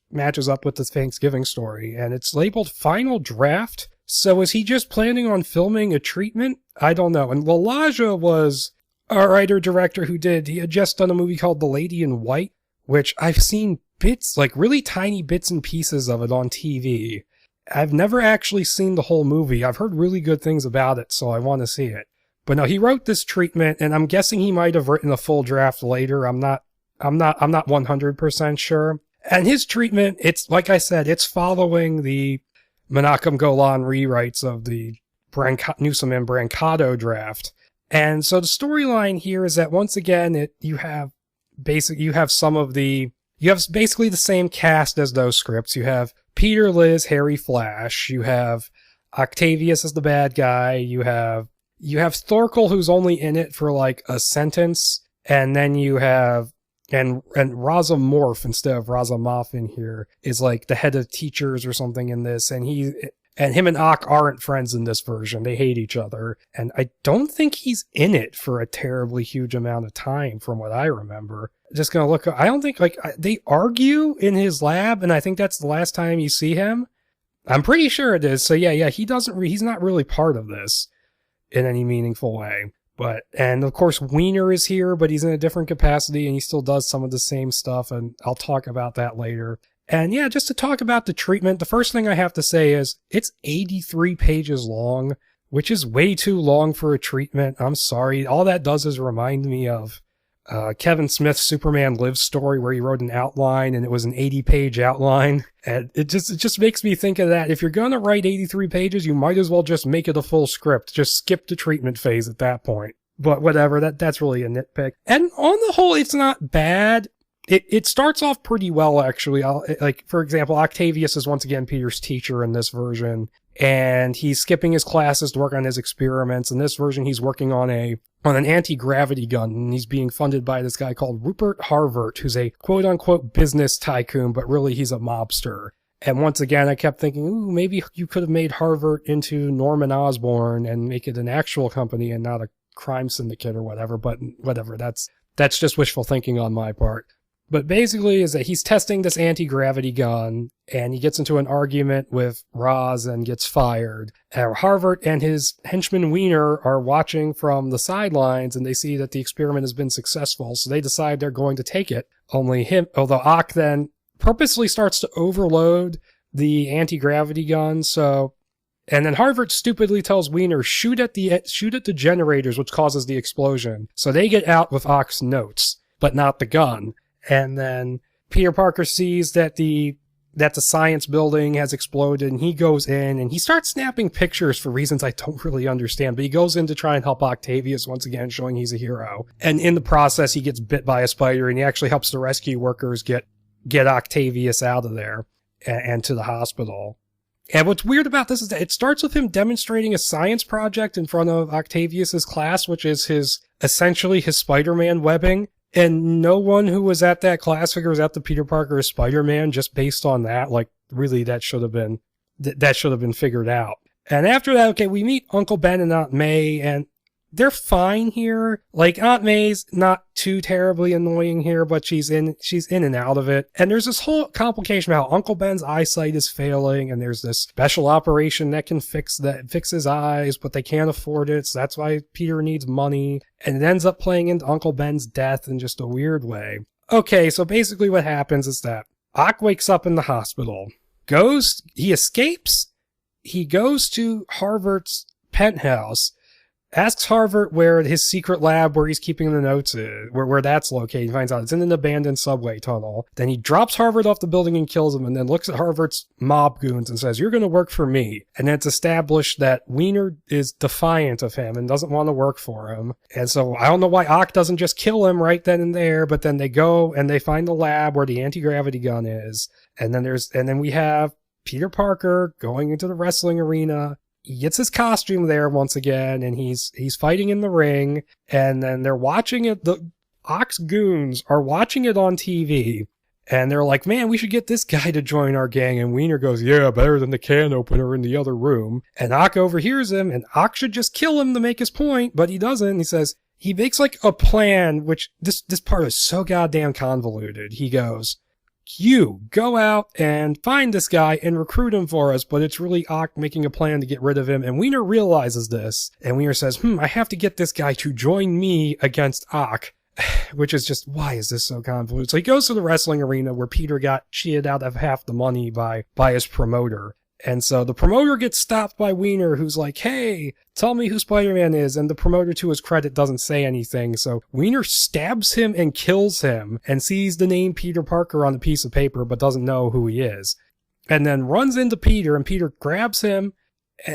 matches up with the Thanksgiving story. And it's labeled Final Draft. So is he just planning on filming a treatment? I don't know. And LaLaggia was a writer-director he had just done a movie called The Lady in White, which I've seen bits, like really tiny bits and pieces of it on TV. I've never actually seen the whole movie. I've heard really good things about it, so I want to see it. But no, he wrote this treatment, and I'm guessing he might have written a full draft later. I'm not 100% sure. And his treatment, it's, like I said, it's following the Menachem Golan rewrites of the Newsom and Brancato draft. And so the storyline here is that once again, you have basically the same cast as those scripts. You have Peter, Liz, Harry, Flash. You have Octavius as the bad guy. You have Thorkel, who's only in it for like a sentence. And then you have and Raza Morph instead of Raza Moff in here is like the head of teachers or something in this, and him and Ock aren't friends in this version. They hate each other, and I don't think he's in it for a terribly huge amount of time from what I remember. Just gonna look, I don't think, they argue in his lab, and I think that's the last time you see him. I'm pretty sure it is. So yeah, he's not really part of this in any meaningful way. And of course, Wiener is here, but he's in a different capacity, and he still does some of the same stuff, and I'll talk about that later. And yeah, just to talk about the treatment, the first thing I have to say is it's 83 pages long, which is way too long for a treatment. I'm sorry. All that does is remind me of Kevin Smith's Superman Lives story, where he wrote an outline, and it was an 80-page outline. And it just makes me think of that. If you're going to write 83 pages, you might as well just make it a full script. Just skip the treatment phase at that point. But whatever, that's really a nitpick. And on the whole, it's not bad. It starts off pretty well, actually. For example, Octavius is once again Peter's teacher in this version, and he's skipping his classes to work on his experiments. In this version, he's working on an anti-gravity gun, and he's being funded by this guy called Rupert Harvert, who's a quote-unquote business tycoon, but really he's a mobster. And once again, I kept thinking, ooh, maybe you could have made Harvert into Norman Osborn and make it an actual company and not a crime syndicate or whatever, but whatever, that's just wishful thinking on my part. But basically is that he's testing this anti-gravity gun, and he gets into an argument with Roz and gets fired. And Harvard and his henchman Wiener are watching from the sidelines, and they see that the experiment has been successful, so they decide they're going to take it. Although Ock then purposely starts to overload the anti-gravity gun, and then Harvard stupidly tells Wiener, shoot at the generators, which causes the explosion. So they get out with Ock's notes, but not the gun. And then Peter Parker sees that the science building has exploded, and he goes in and he starts snapping pictures for reasons I don't really understand, but he goes in to try and help Octavius once again, showing he's a hero. And in the process, he gets bit by a spider, and he actually helps the rescue workers get Octavius out of there and to the hospital. And what's weird about this is that it starts with him demonstrating a science project in front of Octavius's class, which is essentially his Spider-Man webbing. And no one who was at that class figures out that Peter Parker is Spider-Man just based on that. Like, really, that should have been figured out. And after that, okay, we meet Uncle Ben and Aunt May, and they're fine here. Like, Aunt May's not too terribly annoying here, but she's in and out of it. And there's this whole complication about how Uncle Ben's eyesight is failing, and there's this special operation that can fix his eyes, but they can't afford it, so that's why Peter needs money. And it ends up playing into Uncle Ben's death in just a weird way. Okay, so basically what happens is that Ock wakes up in the hospital, he escapes, he goes to Harvard's penthouse, asks Harvard where his secret lab where he's keeping the notes is, where that's located. He finds out it's in an abandoned subway tunnel. Then he drops Harvard off the building and kills him, and then looks at Harvard's mob goons and says, "You're going to work for me." And then it's established that Wiener is defiant of him and doesn't want to work for him. And so I don't know why Ock doesn't just kill him right then and there, but then they go and they find the lab where the anti-gravity gun is. And then we have Peter Parker going into the wrestling arena, he gets his costume there once again, and he's fighting in the ring, and then they're watching it. The Ox goons are watching it on TV, and they're like, man, we should get this guy to join our gang. And Wiener goes, yeah, better than the can opener in the other room. And Ock overhears him, and Ock should just kill him to make his point, but he doesn't. He says, he makes like a plan, which this part is so goddamn convoluted. He goes, you go out and find this guy and recruit him for us, but it's really Ock making a plan to get rid of him. And Wiener realizes this, and Wiener says, I have to get this guy to join me against Ock, which is just, why is this so convoluted? So he goes to the wrestling arena where Peter got cheated out of half the money by his promoter. And so the promoter gets stopped by Wiener, who's like, hey, tell me who Spider-Man is. And the promoter, to his credit, doesn't say anything. So Wiener stabs him and kills him and sees the name Peter Parker on the piece of paper, but doesn't know who he is. And then runs into Peter, and Peter grabs him.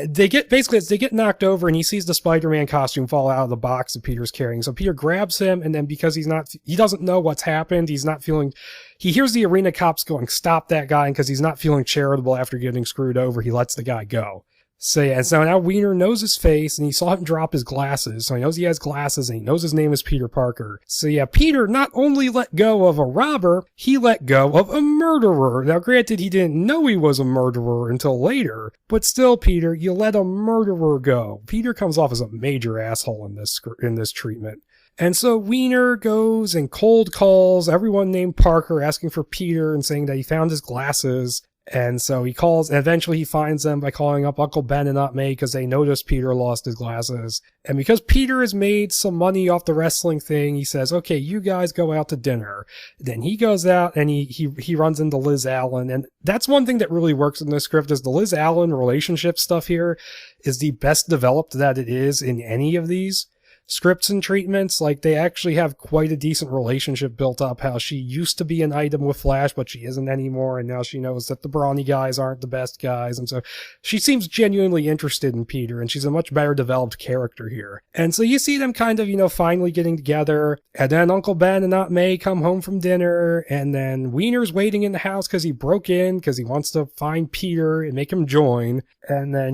They get knocked over, and he sees the Spider-Man costume fall out of the box that Peter's carrying. So Peter grabs him, and then because he doesn't know what's happened, he hears the arena cops going, stop that guy, and because he's not feeling charitable after getting screwed over, he lets the guy go. So yeah, so now Wiener knows his face, and he saw him drop his glasses, so he knows he has glasses, and he knows his name is Peter Parker. So yeah, Peter not only let go of a robber, he let go of a murderer. Now granted, he didn't know he was a murderer until later, but still, Peter, you let a murderer go. Peter comes off as a major asshole in this treatment. And so Wiener goes and cold calls everyone named Parker, asking for Peter and saying that he found his glasses. And so he calls, and eventually he finds them by calling up Uncle Ben and Aunt May because they noticed Peter lost his glasses. And because Peter has made some money off the wrestling thing, he says, okay, you guys go out to dinner. Then he goes out and he runs into Liz Allen. And that's one thing that really works in this script, is the Liz Allen relationship stuff here is the best developed that it is in any of these scripts and treatments. Like, they actually have quite a decent relationship built up, how she used to be an item with Flash, but she isn't anymore, and now she knows that the brawny guys aren't the best guys, and so she seems genuinely interested in Peter, and she's a much better developed character here. And so you see them kind of, finally getting together, and then Uncle Ben and Aunt May come home from dinner, and then Wiener's waiting in the house because he broke in, because he wants to find Peter and make him join, and then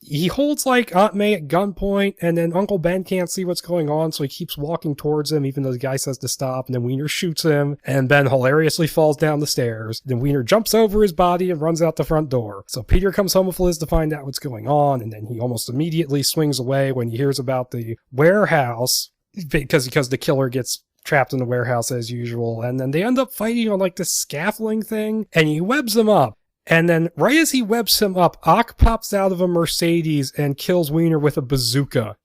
he holds like Aunt May at gunpoint, and then Uncle Ben can't see what's going on, so he keeps walking towards him even though the guy says to stop, and then Wiener shoots him, and Ben hilariously falls down the stairs. Then Wiener jumps over his body and runs out the front door. So Peter comes home with Liz to find out what's going on, and then he almost immediately swings away when he hears about the warehouse, because the killer gets trapped in the warehouse as usual, and then they end up fighting on like this scaffolding thing, and he webs him up. And then right as he webs him up, Ock pops out of a Mercedes and kills Wiener with a bazooka.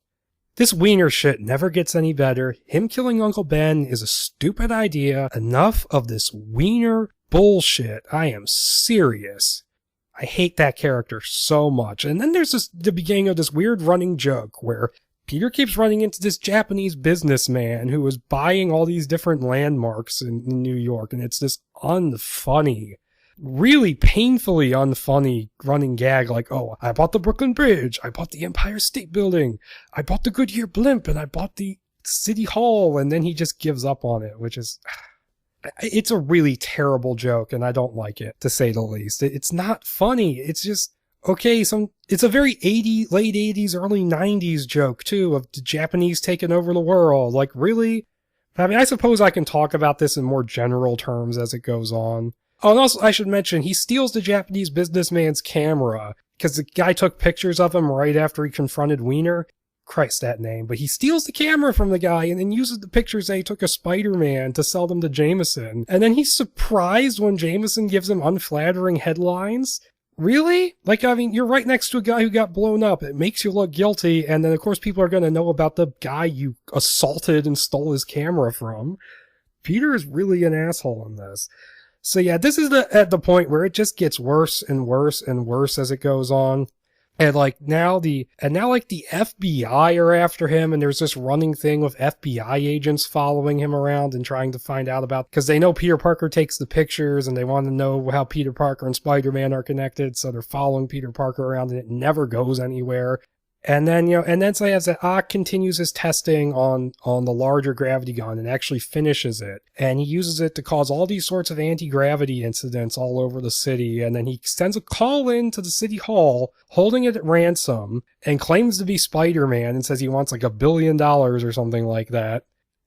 This Wiener shit never gets any better. Him killing Uncle Ben is a stupid idea. Enough of this Wiener bullshit. I am serious. I hate that character so much. And then there's the beginning of this weird running joke where Peter keeps running into this Japanese businessman who is buying all these different landmarks in New York, and it's this unfunny, really painfully unfunny running gag, like, oh, I bought the Brooklyn Bridge, I bought the Empire State Building, I bought the Goodyear Blimp, and I bought the City Hall, and then he just gives up on it, which is, it's a really terrible joke, and I don't like it, to say the least. It's not funny, it's just, okay, it's a very late 80s, early 90s joke, too, of the Japanese taking over the world, like, really? I mean, I suppose I can talk about this in more general terms as it goes on. Oh, and also I should mention, he steals the Japanese businessman's camera, because the guy took pictures of him right after he confronted Wiener. Christ, that name. But he steals the camera from the guy and then uses the pictures that he took of Spider-Man to sell them to Jameson. And then he's surprised when Jameson gives him unflattering headlines. Really? Like, I mean, you're right next to a guy who got blown up. It makes you look guilty, and then of course people are going to know about the guy you assaulted and stole his camera from. Peter is really an asshole in this. So yeah, this is at the point where it just gets worse and worse and worse as it goes on. And now the FBI are after him, and there's this running thing with FBI agents following him around and trying to find out about, because they know Peter Parker takes the pictures and they want to know how Peter Parker and Spider-Man are connected, so they're following Peter Parker around and it never goes anywhere. And then, and then so as that Ock continues his testing on the larger gravity gun and actually finishes it. And he uses it to cause all these sorts of anti-gravity incidents all over the city. And then he sends a call in to the city hall, holding it at ransom, and claims to be Spider-Man and says he wants like $1 billion or something like that.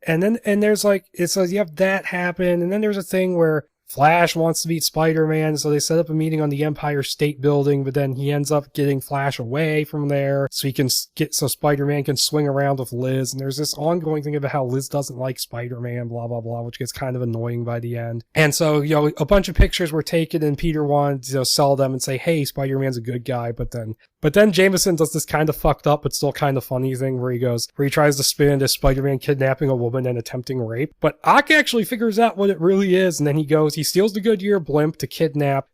And there's like, it says you have that happen. And then there's a thing where Flash wants to beat Spider-Man, so they set up a meeting on the Empire State Building, but then he ends up getting Flash away from there so Spider-Man can swing around with Liz. And there's this ongoing thing about how Liz doesn't like Spider-Man, blah, blah, blah, which gets kind of annoying by the end. And so, a bunch of pictures were taken and Peter wanted to sell them and say, hey, Spider-Man's a good guy, but then Jameson does this kind of fucked up but still kind of funny thing where he tries to spin into Spider-Man kidnapping a woman and attempting rape. But Ock actually figures out what it really is, and then he steals the Goodyear blimp to kidnap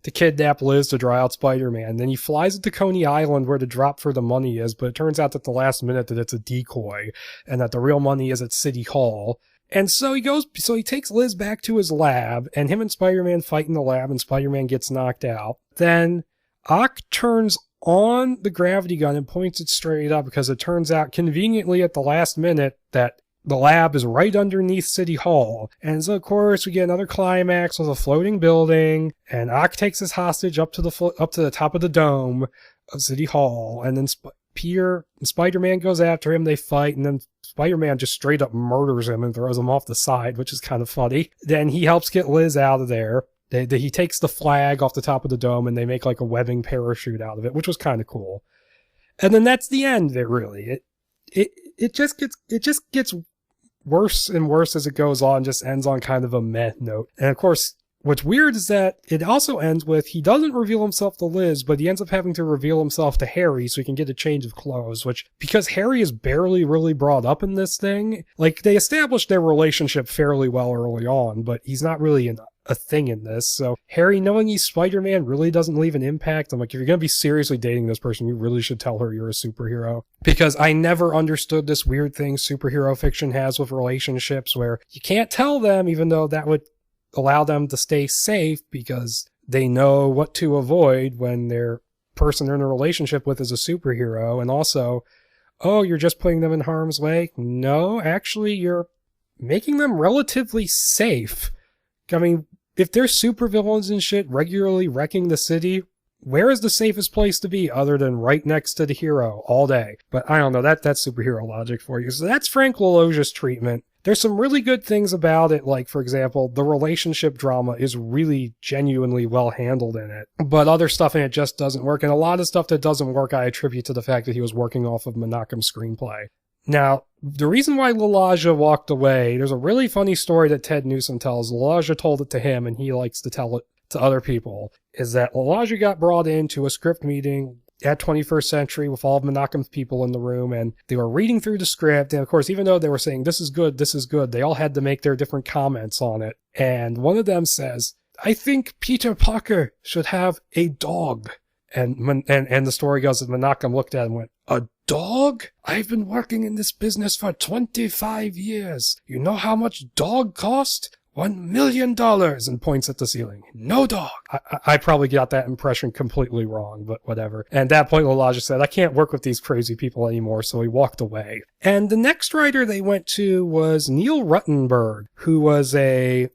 Liz to draw out Spider-Man. Then he flies to Coney Island where the drop for the money is, but it turns out at the last minute that it's a decoy and that the real money is at City Hall. And so he takes Liz back to his lab, and him and Spider-Man fight in the lab, and Spider-Man gets knocked out. Then Ock turns on the gravity gun and points it straight up because it turns out conveniently at the last minute that the lab is right underneath City Hall. And so, of course, we get another climax with a floating building, and Ock takes his hostage up to the top of the dome of City Hall, and then Peter and Spider-Man goes after him, they fight, and then Spider-Man just straight up murders him and throws him off the side, which is kind of funny. Then he helps get Liz out of there. He takes the flag off the top of the dome, and they make like a webbing parachute out of it, which was kind of cool. And then that's the end of it, really. It just gets worse and worse as it goes on, just ends on kind of a meh note. And of course, what's weird is that it also ends with, he doesn't reveal himself to Liz, but he ends up having to reveal himself to Harry so he can get a change of clothes, which, because Harry is barely really brought up in this thing, like, they established their relationship fairly well early on, but he's not really a thing in this. So Harry, knowing he's Spider-Man, really doesn't leave an impact. I'm like, if you're going to be seriously dating this person, you really should tell her you're a superhero. Because I never understood this weird thing superhero fiction has with relationships where you can't tell them, even though that would allow them to stay safe because they know what to avoid when their person they're in a relationship with is a superhero. And also, oh, you're just putting them in harm's way? No, actually, you're making them relatively safe. I mean, if there's supervillains and shit regularly wrecking the city, where is the safest place to be other than right next to the hero all day? But I don't know, that's superhero logic for you. So that's Frank Laloja's treatment. There's some really good things about it, like, for example, the relationship drama is really genuinely well handled in it. But other stuff in it just doesn't work, and a lot of stuff that doesn't work I attribute to the fact that he was working off of Menachem's screenplay. Now, the reason why Laloja walked away, there's a really funny story that Ted Newsom tells. Laloja told it to him, and he likes to tell it to other people, is that Laloja got brought into a script meeting at 21st Century with all of Menachem's people in the room, and they were reading through the script, and of course, even though they were saying, this is good, they all had to make their different comments on it. And one of them says, I think Peter Parker should have a dog. And the story goes that Menachem looked at him and went, a dog? I've been working in this business for 25 years. You know how much dog cost? $1 million, and points at the ceiling. No dog. I probably got that impression completely wrong, but whatever. And at that point, Laloja said, I can't work with these crazy people anymore, so he walked away. And the next writer they went to was Neil Ruttenberg, who was a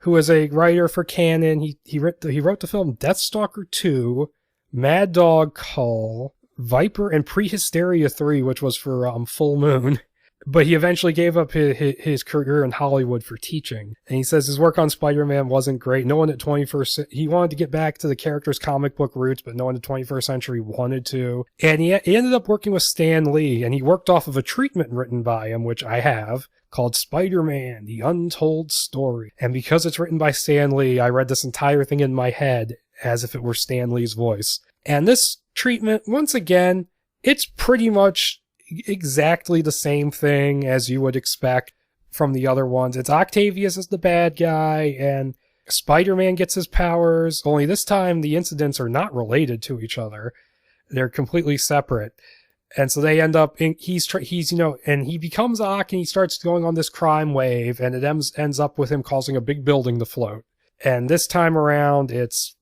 writer for Canon. He wrote the film Deathstalker 2, Mad Dog Call, Viper, and Prehysteria 3, which was for Full Moon. But he eventually gave up his career in Hollywood for teaching. And he says his work on Spider-Man wasn't great. No one at 21st... He wanted to get back to the character's comic book roots, but no one at 21st Century wanted to. And he ended up working with Stan Lee, and he worked off of a treatment written by him, which I have, called Spider-Man, The Untold Story. And because it's written by Stan Lee, I read this entire thing in my head as if it were Stan Lee's voice. And this treatment, once again, it's pretty much exactly the same thing as you would expect from the other ones. It's Octavius as the bad guy, and Spider-Man gets his powers, only this time the incidents are not related to each other. They're completely separate. And so they end up, and he becomes Ock, and he starts going on this crime wave, and it ends up with him causing a big building to float. And this time around, it's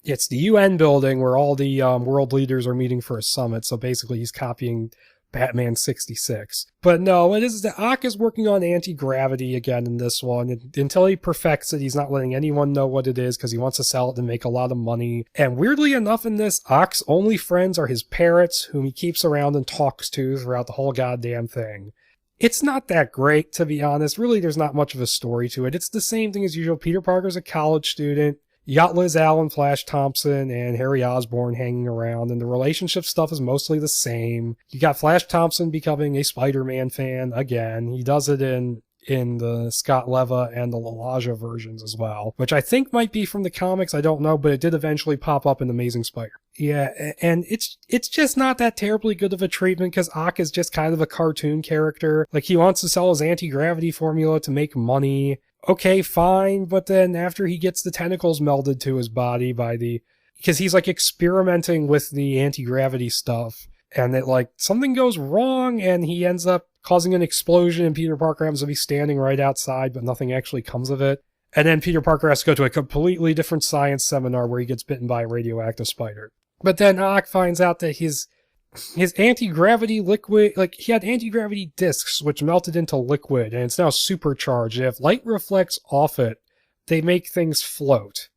It's the UN building where all the world leaders are meeting for a summit. So basically he's copying Batman 66. But no, it is that Ock is working on anti-gravity again in this one. Until he perfects it, he's not letting anyone know what it is because he wants to sell it and make a lot of money. And weirdly enough in this, Ock's only friends are his parrots, whom he keeps around and talks to throughout the whole goddamn thing. It's not that great, to be honest. Really, there's not much of a story to it. It's the same thing as usual. Peter Parker's a college student. You got Liz Allen, Flash Thompson, and Harry Osborn hanging around, and the relationship stuff is mostly the same. You got Flash Thompson becoming a Spider-Man fan again. He does it in the Scott Leva and the LaLaja versions as well, which I think might be from the comics. I don't know, but it did eventually pop up in Amazing Spider. Yeah, and it's just not that terribly good of a treatment because Ock is just kind of a cartoon character. Like, he wants to sell his anti-gravity formula to make money. Okay, fine, but then after he gets the tentacles melded to his body because he's like experimenting with the anti-gravity stuff, and it like something goes wrong and he ends up causing an explosion, and Peter Parker happens to be standing right outside, but nothing actually comes of it. And then Peter Parker has to go to a completely different science seminar where he gets bitten by a radioactive spider. But then Ock finds out that his anti-gravity liquid, like, he had anti-gravity discs which melted into liquid, and it's now supercharged. And if light reflects off it, they make things float.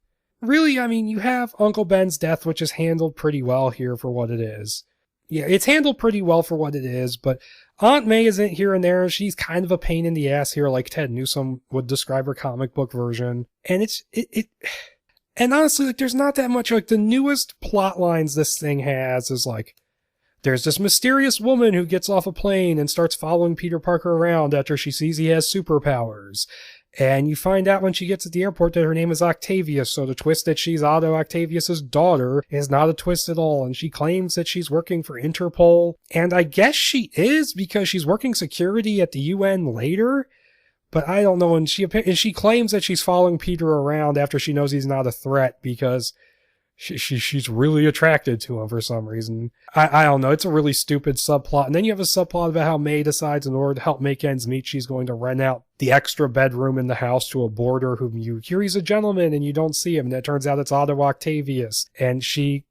Really, I mean, you have Uncle Ben's death, which is handled pretty well here for what it is. Yeah, it's handled pretty well for what it is, but Aunt May isn't here and there. She's kind of a pain in the ass here, like Ted Newsom would describe her comic book version. And and honestly, like, there's not that much. Like, the newest plot lines this thing has is like, there's this mysterious woman who gets off a plane and starts following Peter Parker around after she sees he has superpowers. And you find out when she gets at the airport that her name is Octavius, so the twist that she's Otto Octavius's daughter is not a twist at all, and she claims that she's working for Interpol. And I guess she is, because she's working security at the UN later, but I don't know, and she claims that she's following Peter around after she knows he's not a threat, because she's really attracted to him for some reason. I don't know. It's a really stupid subplot. And then you have a subplot about how May decides in order to help make ends meet, she's going to rent out the extra bedroom in the house to a boarder whom you hear he's a gentleman and you don't see him. And it turns out it's Otto Octavius. And she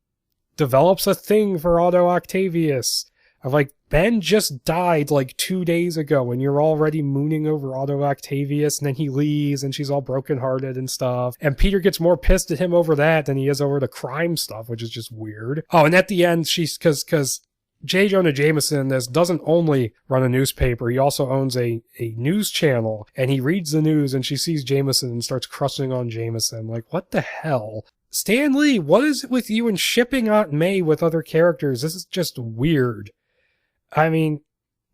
develops a thing for Otto Octavius. I'm like, Ben just died like 2 days ago and you're already mooning over Otto Octavius, and then he leaves and she's all brokenhearted and stuff. And Peter gets more pissed at him over that than he is over the crime stuff, which is just weird. Oh, and at the end, because J. Jonah Jameson in this doesn't only run a newspaper, he also owns a news channel, and he reads the news and she sees Jameson and starts crushing on Jameson. Like, what the hell? Stan Lee, what is it with you and shipping Aunt May with other characters? This is just weird. I mean,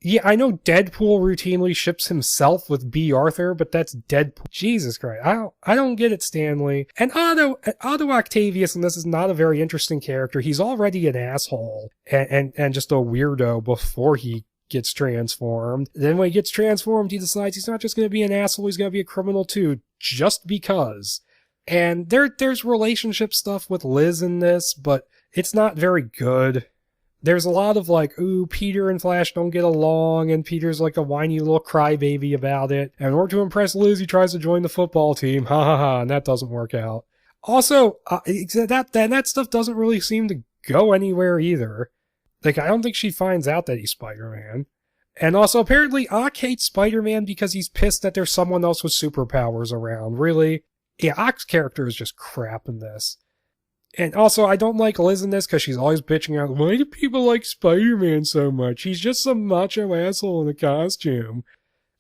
yeah, I know Deadpool routinely ships himself with B. Arthur, but that's Deadpool. Jesus Christ. I don't get it, Stanley. And Otto Octavius, and this is not a very interesting character. He's already an asshole and just a weirdo before he gets transformed. Then when he gets transformed, he decides he's not just going to be an asshole, he's going to be a criminal too, just because. And there's relationship stuff with Liz in this, but it's not very good. There's a lot of like, ooh, Peter and Flash don't get along, and Peter's like a whiny little crybaby about it. And in order to impress Liz, he tries to join the football team. Ha ha ha, and that doesn't work out. Also, that stuff doesn't really seem to go anywhere either. Like, I don't think she finds out that he's Spider-Man. And also, apparently, Ock hates Spider-Man because he's pissed that there's someone else with superpowers around. Really? Yeah, Ock's character is just crap in this. And also, I don't like Liz in this because she's always bitching out, why do people like Spider-Man so much? He's just some macho asshole in a costume.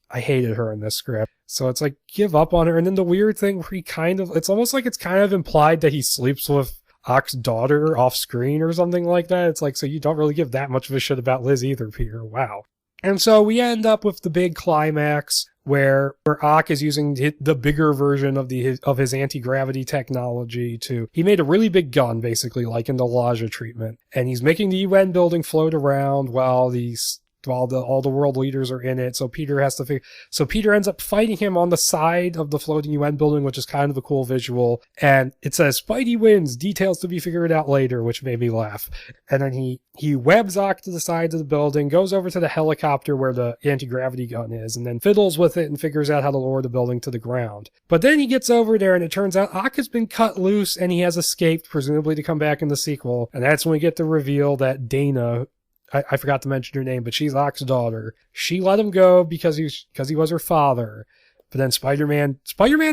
I hated her in this script. So it's like, give up on her. And then the weird thing where it's almost like it's kind of implied that he sleeps with Ock's daughter off screen or something like that. It's like, so you don't really give that much of a shit about Liz either, Peter. Wow. And so we end up with the big climax where Ock is using the bigger version of his anti-gravity technology he made a really big gun, basically, like in the LaLaja treatment. And he's making the UN building float around while the while all the world leaders are in it. So Peter ends up fighting him on the side of the floating UN building, which is kind of a cool visual. And it says, Spidey wins, details to be figured out later, which made me laugh. And then he webs Ock to the side of the building, goes over to the helicopter where the anti-gravity gun is, and then fiddles with it and figures out how to lower the building to the ground. But then he gets over there and it turns out Ock has been cut loose and he has escaped, presumably to come back in the sequel. And that's when we get the reveal that Dana, I forgot to mention her name, but she's Ock's daughter. She let him go because he was her father. But then Spider-Man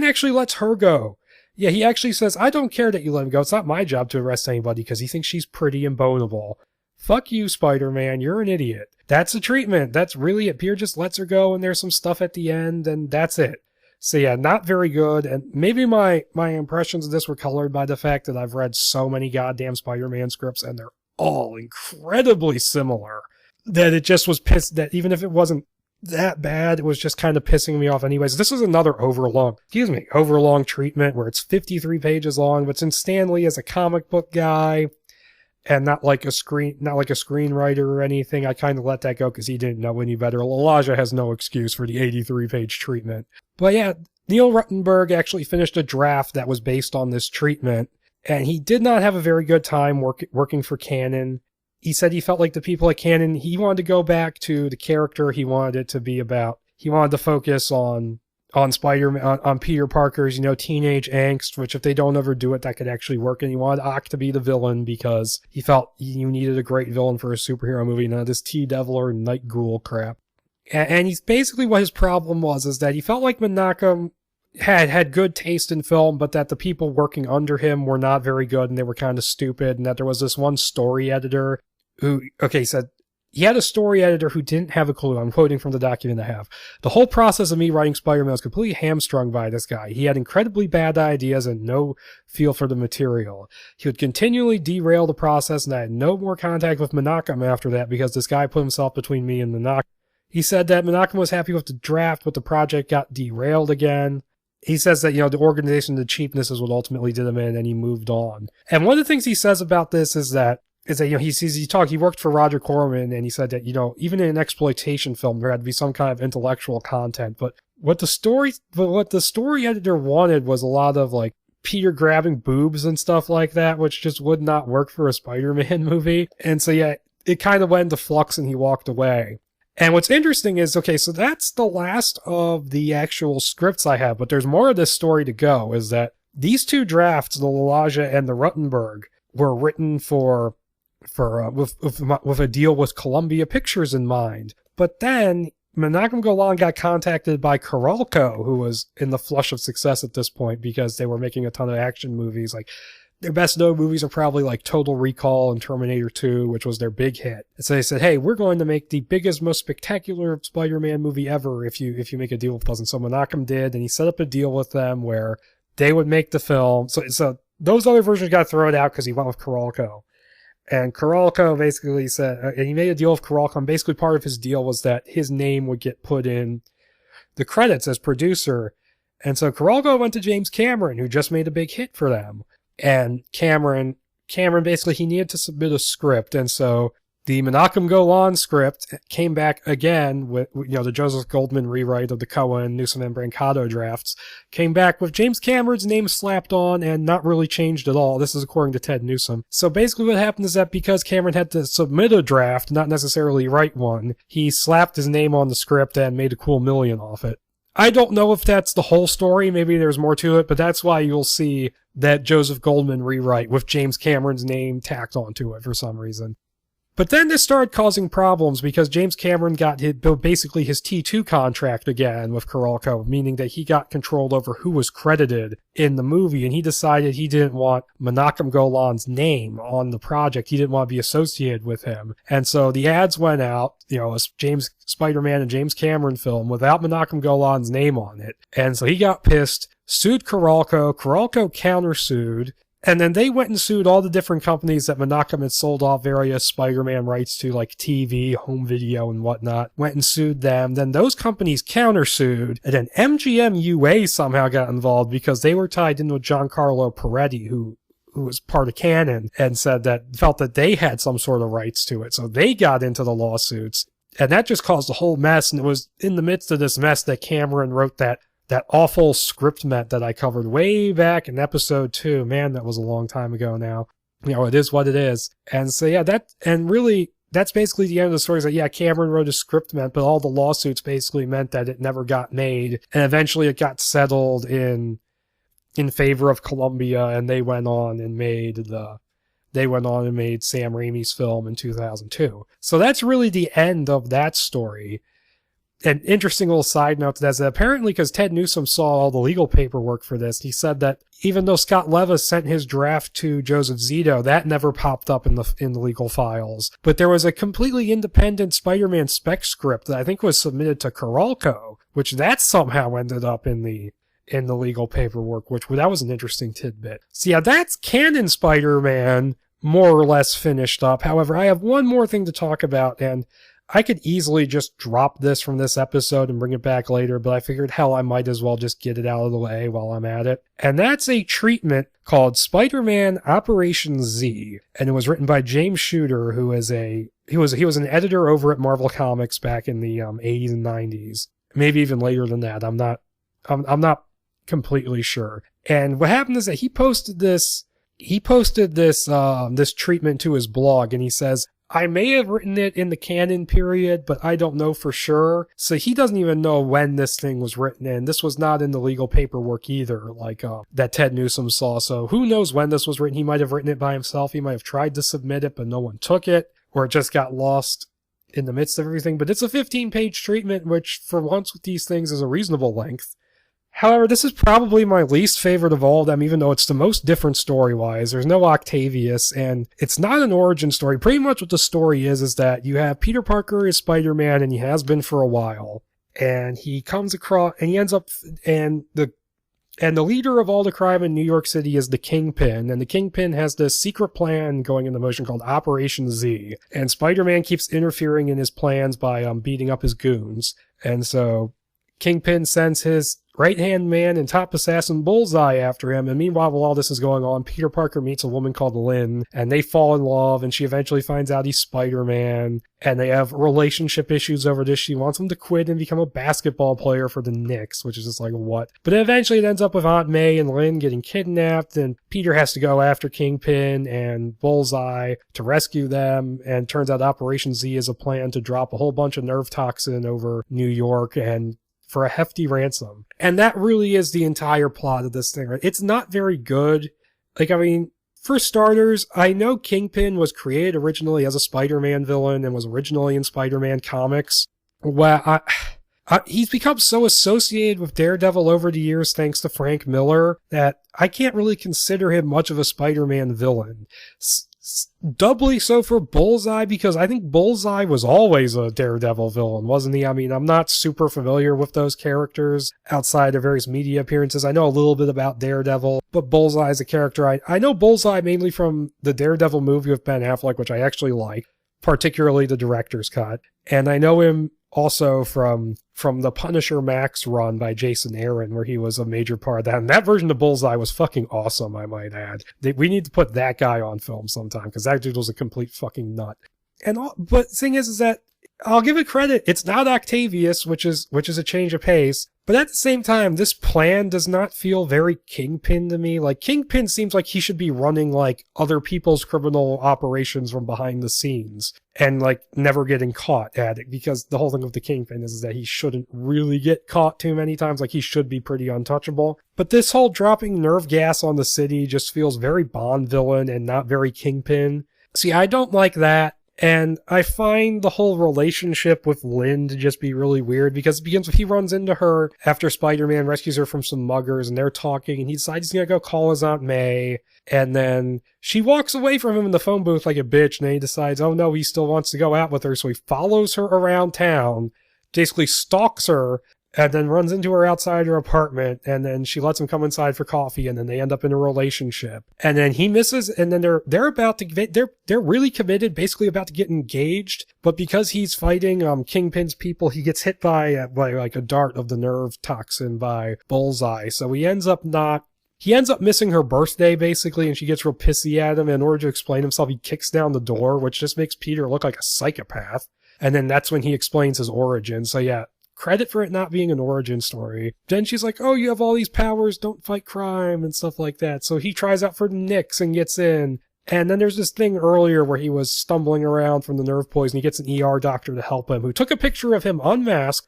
actually lets her go. Yeah, he actually says, I don't care that you let him go. It's not my job to arrest anybody because he thinks she's pretty and boneable. Fuck you, Spider-Man. You're an idiot. That's the treatment. That's really it. Peter just lets her go and there's some stuff at the end and that's it. So yeah, not very good. And maybe my impressions of this were colored by the fact that I've read so many goddamn Spider-Man scripts and they're all incredibly similar, that it just was pissed that even if it wasn't that bad, it was just kind of pissing me off anyways. This is another overlong treatment where it's 53 pages long, but since Stan Lee is a comic book guy and not like a screenwriter or anything, I kind of let that go because he didn't know any better. Elijah has no excuse for the 83 page treatment. But yeah, Neil Ruttenberg actually finished a draft that was based on this treatment. And he did not have a very good time working for Canon. He said he felt like the people at Canon, he wanted to go back to the character he wanted it to be about. He wanted to focus on Spider-Man, on Peter Parker's, teenage angst, which if they don't ever do it, that could actually work. And he wanted Ock to be the villain because he felt you needed a great villain for a superhero movie, none of this T-Devil or Night Ghoul crap. And he's basically what his problem was, is that he felt like Menachem had good taste in film, but that the people working under him were not very good and they were kind of stupid, and that there was this one story editor who, said he had a story editor who didn't have a clue. I'm quoting from the document I have. The whole process of me writing Spider-Man was completely hamstrung by this guy. He had incredibly bad ideas and no feel for the material. He would continually derail the process, and I had no more contact with Menachem after that because this guy put himself between me and Menachem. He said that Menachem was happy with the draft, but the project got derailed again. He says that, the organization, the cheapness is what ultimately did him in, and he moved on. And one of the things he says about this is that he worked for Roger Corman, and he said that, even in an exploitation film, there had to be some kind of intellectual content. But what the story editor wanted was a lot of, like, Peter grabbing boobs and stuff like that, which just would not work for a Spider-Man movie. And so, yeah, it kind of went into flux and he walked away. And what's interesting is, so that's the last of the actual scripts I have, but there's more of this story to go, is that these two drafts, the Lalaja and the Ruttenberg, were written with a deal with Columbia Pictures in mind. But then Menachem Golan got contacted by Carolco, who was in the flush of success at this point because they were making a ton of action movies. Like, their best known movies are probably like Total Recall and Terminator 2, which was their big hit. And so they said, hey, we're going to make the biggest, most spectacular Spider-Man movie ever if you make a deal with us. And so Menachem did, and he set up a deal with them where they would make the film. So those other versions got thrown out because he went with Carolco. And Carolco basically said, and he made a deal with Carolco, and basically part of his deal was that his name would get put in the credits as producer. And so Carolco went to James Cameron, who just made a big hit for them. And Cameron basically, he needed to submit a script. And so the Menachem Golan script came back again with, the Joseph Goldman rewrite of the Cohen, Newsom, and Brancato drafts, came back with James Cameron's name slapped on and not really changed at all. This is according to Ted Newsom. So basically what happened is that because Cameron had to submit a draft, not necessarily write one, he slapped his name on the script and made a cool million off it. I don't know if that's the whole story. Maybe there's more to it, but that's why you'll see that Joseph Goldman rewrite with James Cameron's name tacked onto it for some reason. But then this started causing problems because James Cameron got basically his T2 contract again with Carolco, meaning that he got control over who was credited in the movie, and he decided he didn't want Menachem Golan's name on the project. He didn't want to be associated with him. And so the ads went out, a James Spider-Man and James Cameron film without Menachem Golan's name on it. And so he got pissed, sued Carolco. Carolco countersued. And then they went and sued all the different companies that Menachem had sold off various Spider-Man rights to, like TV, home video, and whatnot. Went and sued them. Then those companies countersued. And then MGM UA somehow got involved because they were tied in with Giancarlo Peretti, who was part of Canon, and felt that they had some sort of rights to it. So they got into the lawsuits. And that just caused a whole mess, and it was in the midst of this mess that Cameron wrote that awful script met that I covered way back in episode 2. Man, that was a long time ago now. You know, it is what it is. And so, yeah, that's basically the end of the story. Is that, yeah, Cameron wrote a script met, but all the lawsuits basically meant that it never got made. And eventually it got settled in favor of Columbia, and they went on and made Sam Raimi's film in 2002. So that's really the end of that story. An interesting little side note to that is that apparently, because Ted Newsom saw all the legal paperwork for this, he said that even though Scott Levis sent his draft to Joseph Zito, that never popped up in the legal files. But there was a completely independent Spider-Man spec script that I think was submitted to Carolco, which that somehow ended up in the legal paperwork, that was an interesting tidbit. So yeah, that's canon Spider-Man more or less finished up. However, I have one more thing to talk about, and I could easily just drop this from this episode and bring it back later, but I figured, hell, I might as well just get it out of the way while I'm at it. And that's a treatment called Spider-Man Operation Z, and it was written by James Shooter, who is he was an editor over at Marvel Comics back in the 80s and 90s, maybe even later than that. I'm not completely sure. And what happened is that he posted this treatment to his blog, and he says, I may have written it in the canon period, but I don't know for sure. So he doesn't even know when this thing was written in. This was not in the legal paperwork either, like that Ted Newsom saw. So who knows when this was written? He might have written it by himself. He might have tried to submit it, but no one took it, or it just got lost in the midst of everything. But it's a 15-page treatment, which for once with these things is a reasonable length. However, this is probably my least favorite of all of them, even though it's the most different story-wise. There's no Octavius, and it's not an origin story. Pretty much what the story is that you have Peter Parker as Spider-Man, and he has been for a while. And he comes across, and he ends up, and the leader of all the crime in New York City is the Kingpin, and the Kingpin has this secret plan going into motion called Operation Z, and Spider-Man keeps interfering in his plans by beating up his goons. And so Kingpin sends his right-hand man and top assassin Bullseye after him, and meanwhile, while all this is going on, Peter Parker meets a woman called Lynn, and they fall in love, and she eventually finds out he's Spider-Man, and they have relationship issues over this. She wants him to quit and become a basketball player for the Knicks, which is just like, what? But eventually it ends up with Aunt May and Lynn getting kidnapped, and Peter has to go after Kingpin and Bullseye to rescue them, and turns out Operation Z is a plan to drop a whole bunch of nerve toxin over New York and for a hefty ransom. And that really is the entire plot of this thing, right? It's not very good. Like, I mean, for starters, I know Kingpin was created originally as a Spider-Man villain and was originally in Spider-Man comics. Well, he's become so associated with Daredevil over the years thanks to Frank Miller that I can't really consider him much of a Spider-Man villain. Doubly so for Bullseye, because I think Bullseye was always a Daredevil villain, wasn't he? I mean, I'm not super familiar with those characters outside of various media appearances. I know a little bit about Daredevil, but Bullseye is a character. I know Bullseye mainly from the Daredevil movie with Ben Affleck, which I actually like, particularly the director's cut. And I know him also from the Punisher Max run by Jason Aaron, where he was a major part of that. And that version of Bullseye was fucking awesome, I might add. We need to put that guy on film sometime, because that dude was a complete fucking nut. But the thing is that I'll give it credit. It's not Octavius, which is a change of pace. But at the same time, this plan does not feel very Kingpin to me. Like, Kingpin seems like he should be running, like, other people's criminal operations from behind the scenes and, like, never getting caught at it, because the whole thing with the Kingpin is that he shouldn't really get caught too many times. Like, he should be pretty untouchable. But this whole dropping nerve gas on the city just feels very Bond villain and not very Kingpin. See, I don't like that. And I find the whole relationship with Lynn to just be really weird, because it begins with he runs into her after Spider-Man rescues her from some muggers, and they're talking, and he decides he's gonna go call his Aunt May, and then she walks away from him in the phone booth like a bitch, and then he decides, oh no, he still wants to go out with her, so he follows her around town, basically stalks her, and then runs into her outside her apartment, and then she lets him come inside for coffee, and then they end up in a relationship. And then he misses, and then they're about to get, they're really committed, basically about to get engaged, but because he's fighting Kingpin's people, he gets hit by like a dart of the nerve toxin by Bullseye. So he ends up missing her birthday, basically, and she gets real pissy at him. In order to explain himself, he kicks down the door, which just makes Peter look like a psychopath. And then that's when he explains his origin. So yeah, credit for it not being an origin story. Then she's like, oh, you have all these powers, don't fight crime and stuff like that. So he tries out for the Knicks and gets in. And then there's this thing earlier where he was stumbling around from the nerve poison. He gets an ER doctor to help him, who took a picture of him unmasked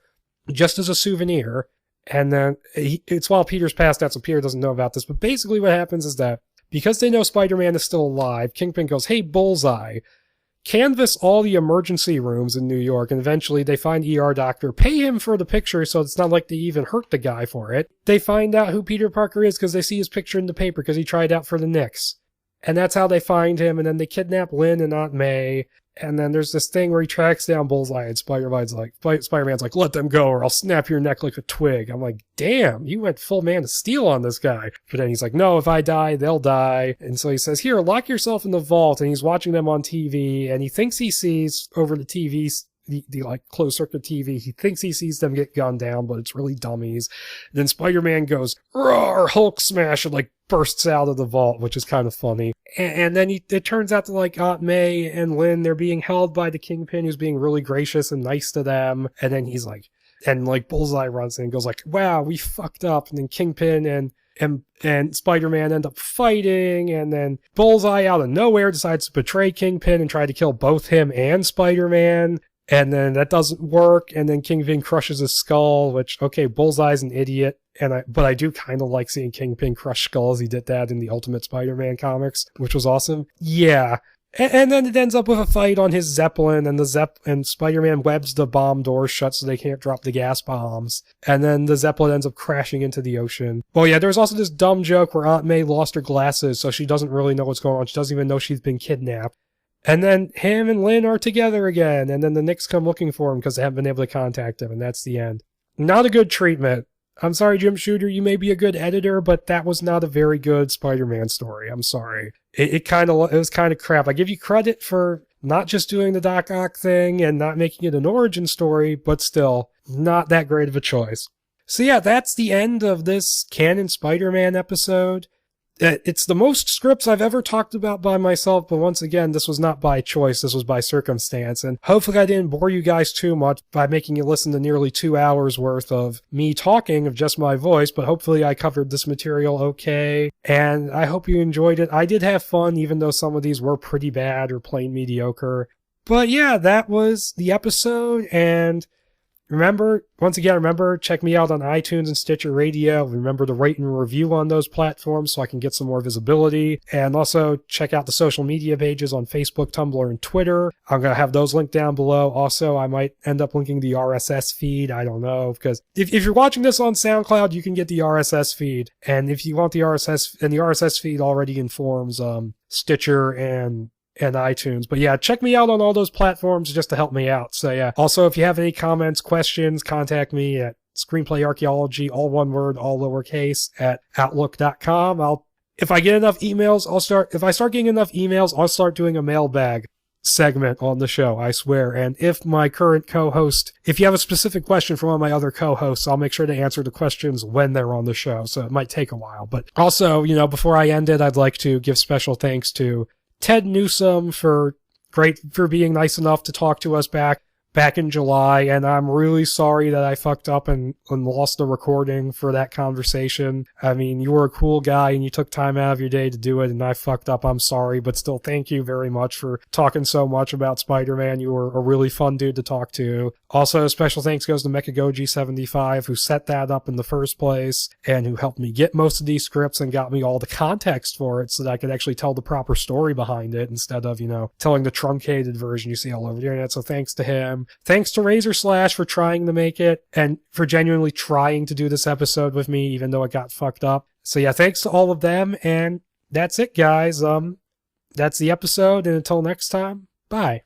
just as a souvenir. And then it's while Peter's passed out, so Peter doesn't know about this. But basically what happens is that because they know Spider-Man is still alive, Kingpin goes, hey, Bullseye, canvass all the emergency rooms in New York. And eventually they find ER doctor, pay him for the picture so it's not like they even hurt the guy for it. They find out who Peter Parker is because they see his picture in the paper because he tried out for the Knicks. And that's how they find him, and then they kidnap Lynn and Aunt May, and then there's this thing where he tracks down Bullseye, and Spider-Man's like, let them go, or I'll snap your neck like a twig. I'm like, damn, you went full Man of Steel on this guy. But then he's like, no, if I die, they'll die. And so he says, here, lock yourself in the vault, and he's watching them on TV, and he thinks he sees over the TV, the like closed circuit TV, he thinks he sees them get gunned down, but it's really dummies. Then Spider-Man goes, roar, Hulk smash, and like bursts out of the vault, which is kind of funny. And then it turns out to like Aunt May and Lynn, they're being held by the Kingpin, who's being really gracious and nice to them. And then he's like, and like Bullseye runs in and goes like, wow, we fucked up. And then Kingpin and Spider-Man end up fighting, and then Bullseye out of nowhere decides to betray Kingpin and try to kill both him and Spider-Man. And then that doesn't work, and then Kingpin crushes his skull, which, okay, Bullseye's an idiot, but I do kind of like seeing Kingpin crush skulls. He did that in the Ultimate Spider-Man comics, which was awesome. Yeah. And then it ends up with a fight on his Zeppelin, and Spider-Man webs the bomb doors shut so they can't drop the gas bombs. And then the Zeppelin ends up crashing into the ocean. Well, yeah, there's also this dumb joke where Aunt May lost her glasses, so she doesn't really know what's going on. She doesn't even know she's been kidnapped. And then him and Lynn are together again, and then the Knicks come looking for him because they haven't been able to contact him, and that's the end. Not a good treatment. I'm sorry, Jim Shooter, you may be a good editor, but that was not a very good Spider-Man story. I'm sorry. It was kind of crap. I give you credit for not just doing the Doc Ock thing and not making it an origin story, but still, not that great of a choice. So yeah, that's the end of this Canon Spider-Man episode. It's the most scripts I've ever talked about by myself, but once again, this was not by choice, this was by circumstance, and hopefully I didn't bore you guys too much by making you listen to nearly 2 hours worth of me talking of just my voice, but hopefully I covered this material okay, and I hope you enjoyed it. I did have fun, even though some of these were pretty bad or plain mediocre. But yeah, that was the episode, and remember, check me out on iTunes and Stitcher Radio. Remember to rate and review on those platforms so I can get some more visibility. And also check out the social media pages on Facebook, Tumblr, and Twitter. I'm going to have those linked down below. Also, I might end up linking the RSS feed. I don't know, because if you're watching this on SoundCloud, you can get the RSS feed. And if you want the RSS feed already informs Stitcher and iTunes. But yeah, check me out on all those platforms just to help me out. So yeah. Also, if you have any comments, questions, contact me at Screenplay Archaeology, all one word, all lowercase, at outlook.com. If I get enough emails, if I start getting enough emails, I'll start doing a mailbag segment on the show, I swear. And if my current co-host, if you have a specific question from one of my other co-hosts, I'll make sure to answer the questions when they're on the show. So it might take a while. But also, before I end it, I'd like to give special thanks to Ted Newsom for being nice enough to talk to us back in July, and I'm really sorry that I fucked up and lost the recording for that conversation. I mean, you were a cool guy and you took time out of your day to do it, and I fucked up. I'm sorry, but still thank you very much for talking so much about Spider-Man. You were a really fun dude to talk to. Also, special thanks goes to Mechagoji75, who set that up in the first place and who helped me get most of these scripts and got me all the context for it so that I could actually tell the proper story behind it instead of, telling the truncated version you see all over the internet. So thanks to him. Thanks to Razor Slash for trying to make it and for genuinely trying to do this episode with me, even though it got fucked up. So yeah, thanks to all of them. And that's it, guys. That's the episode. And until next time, bye.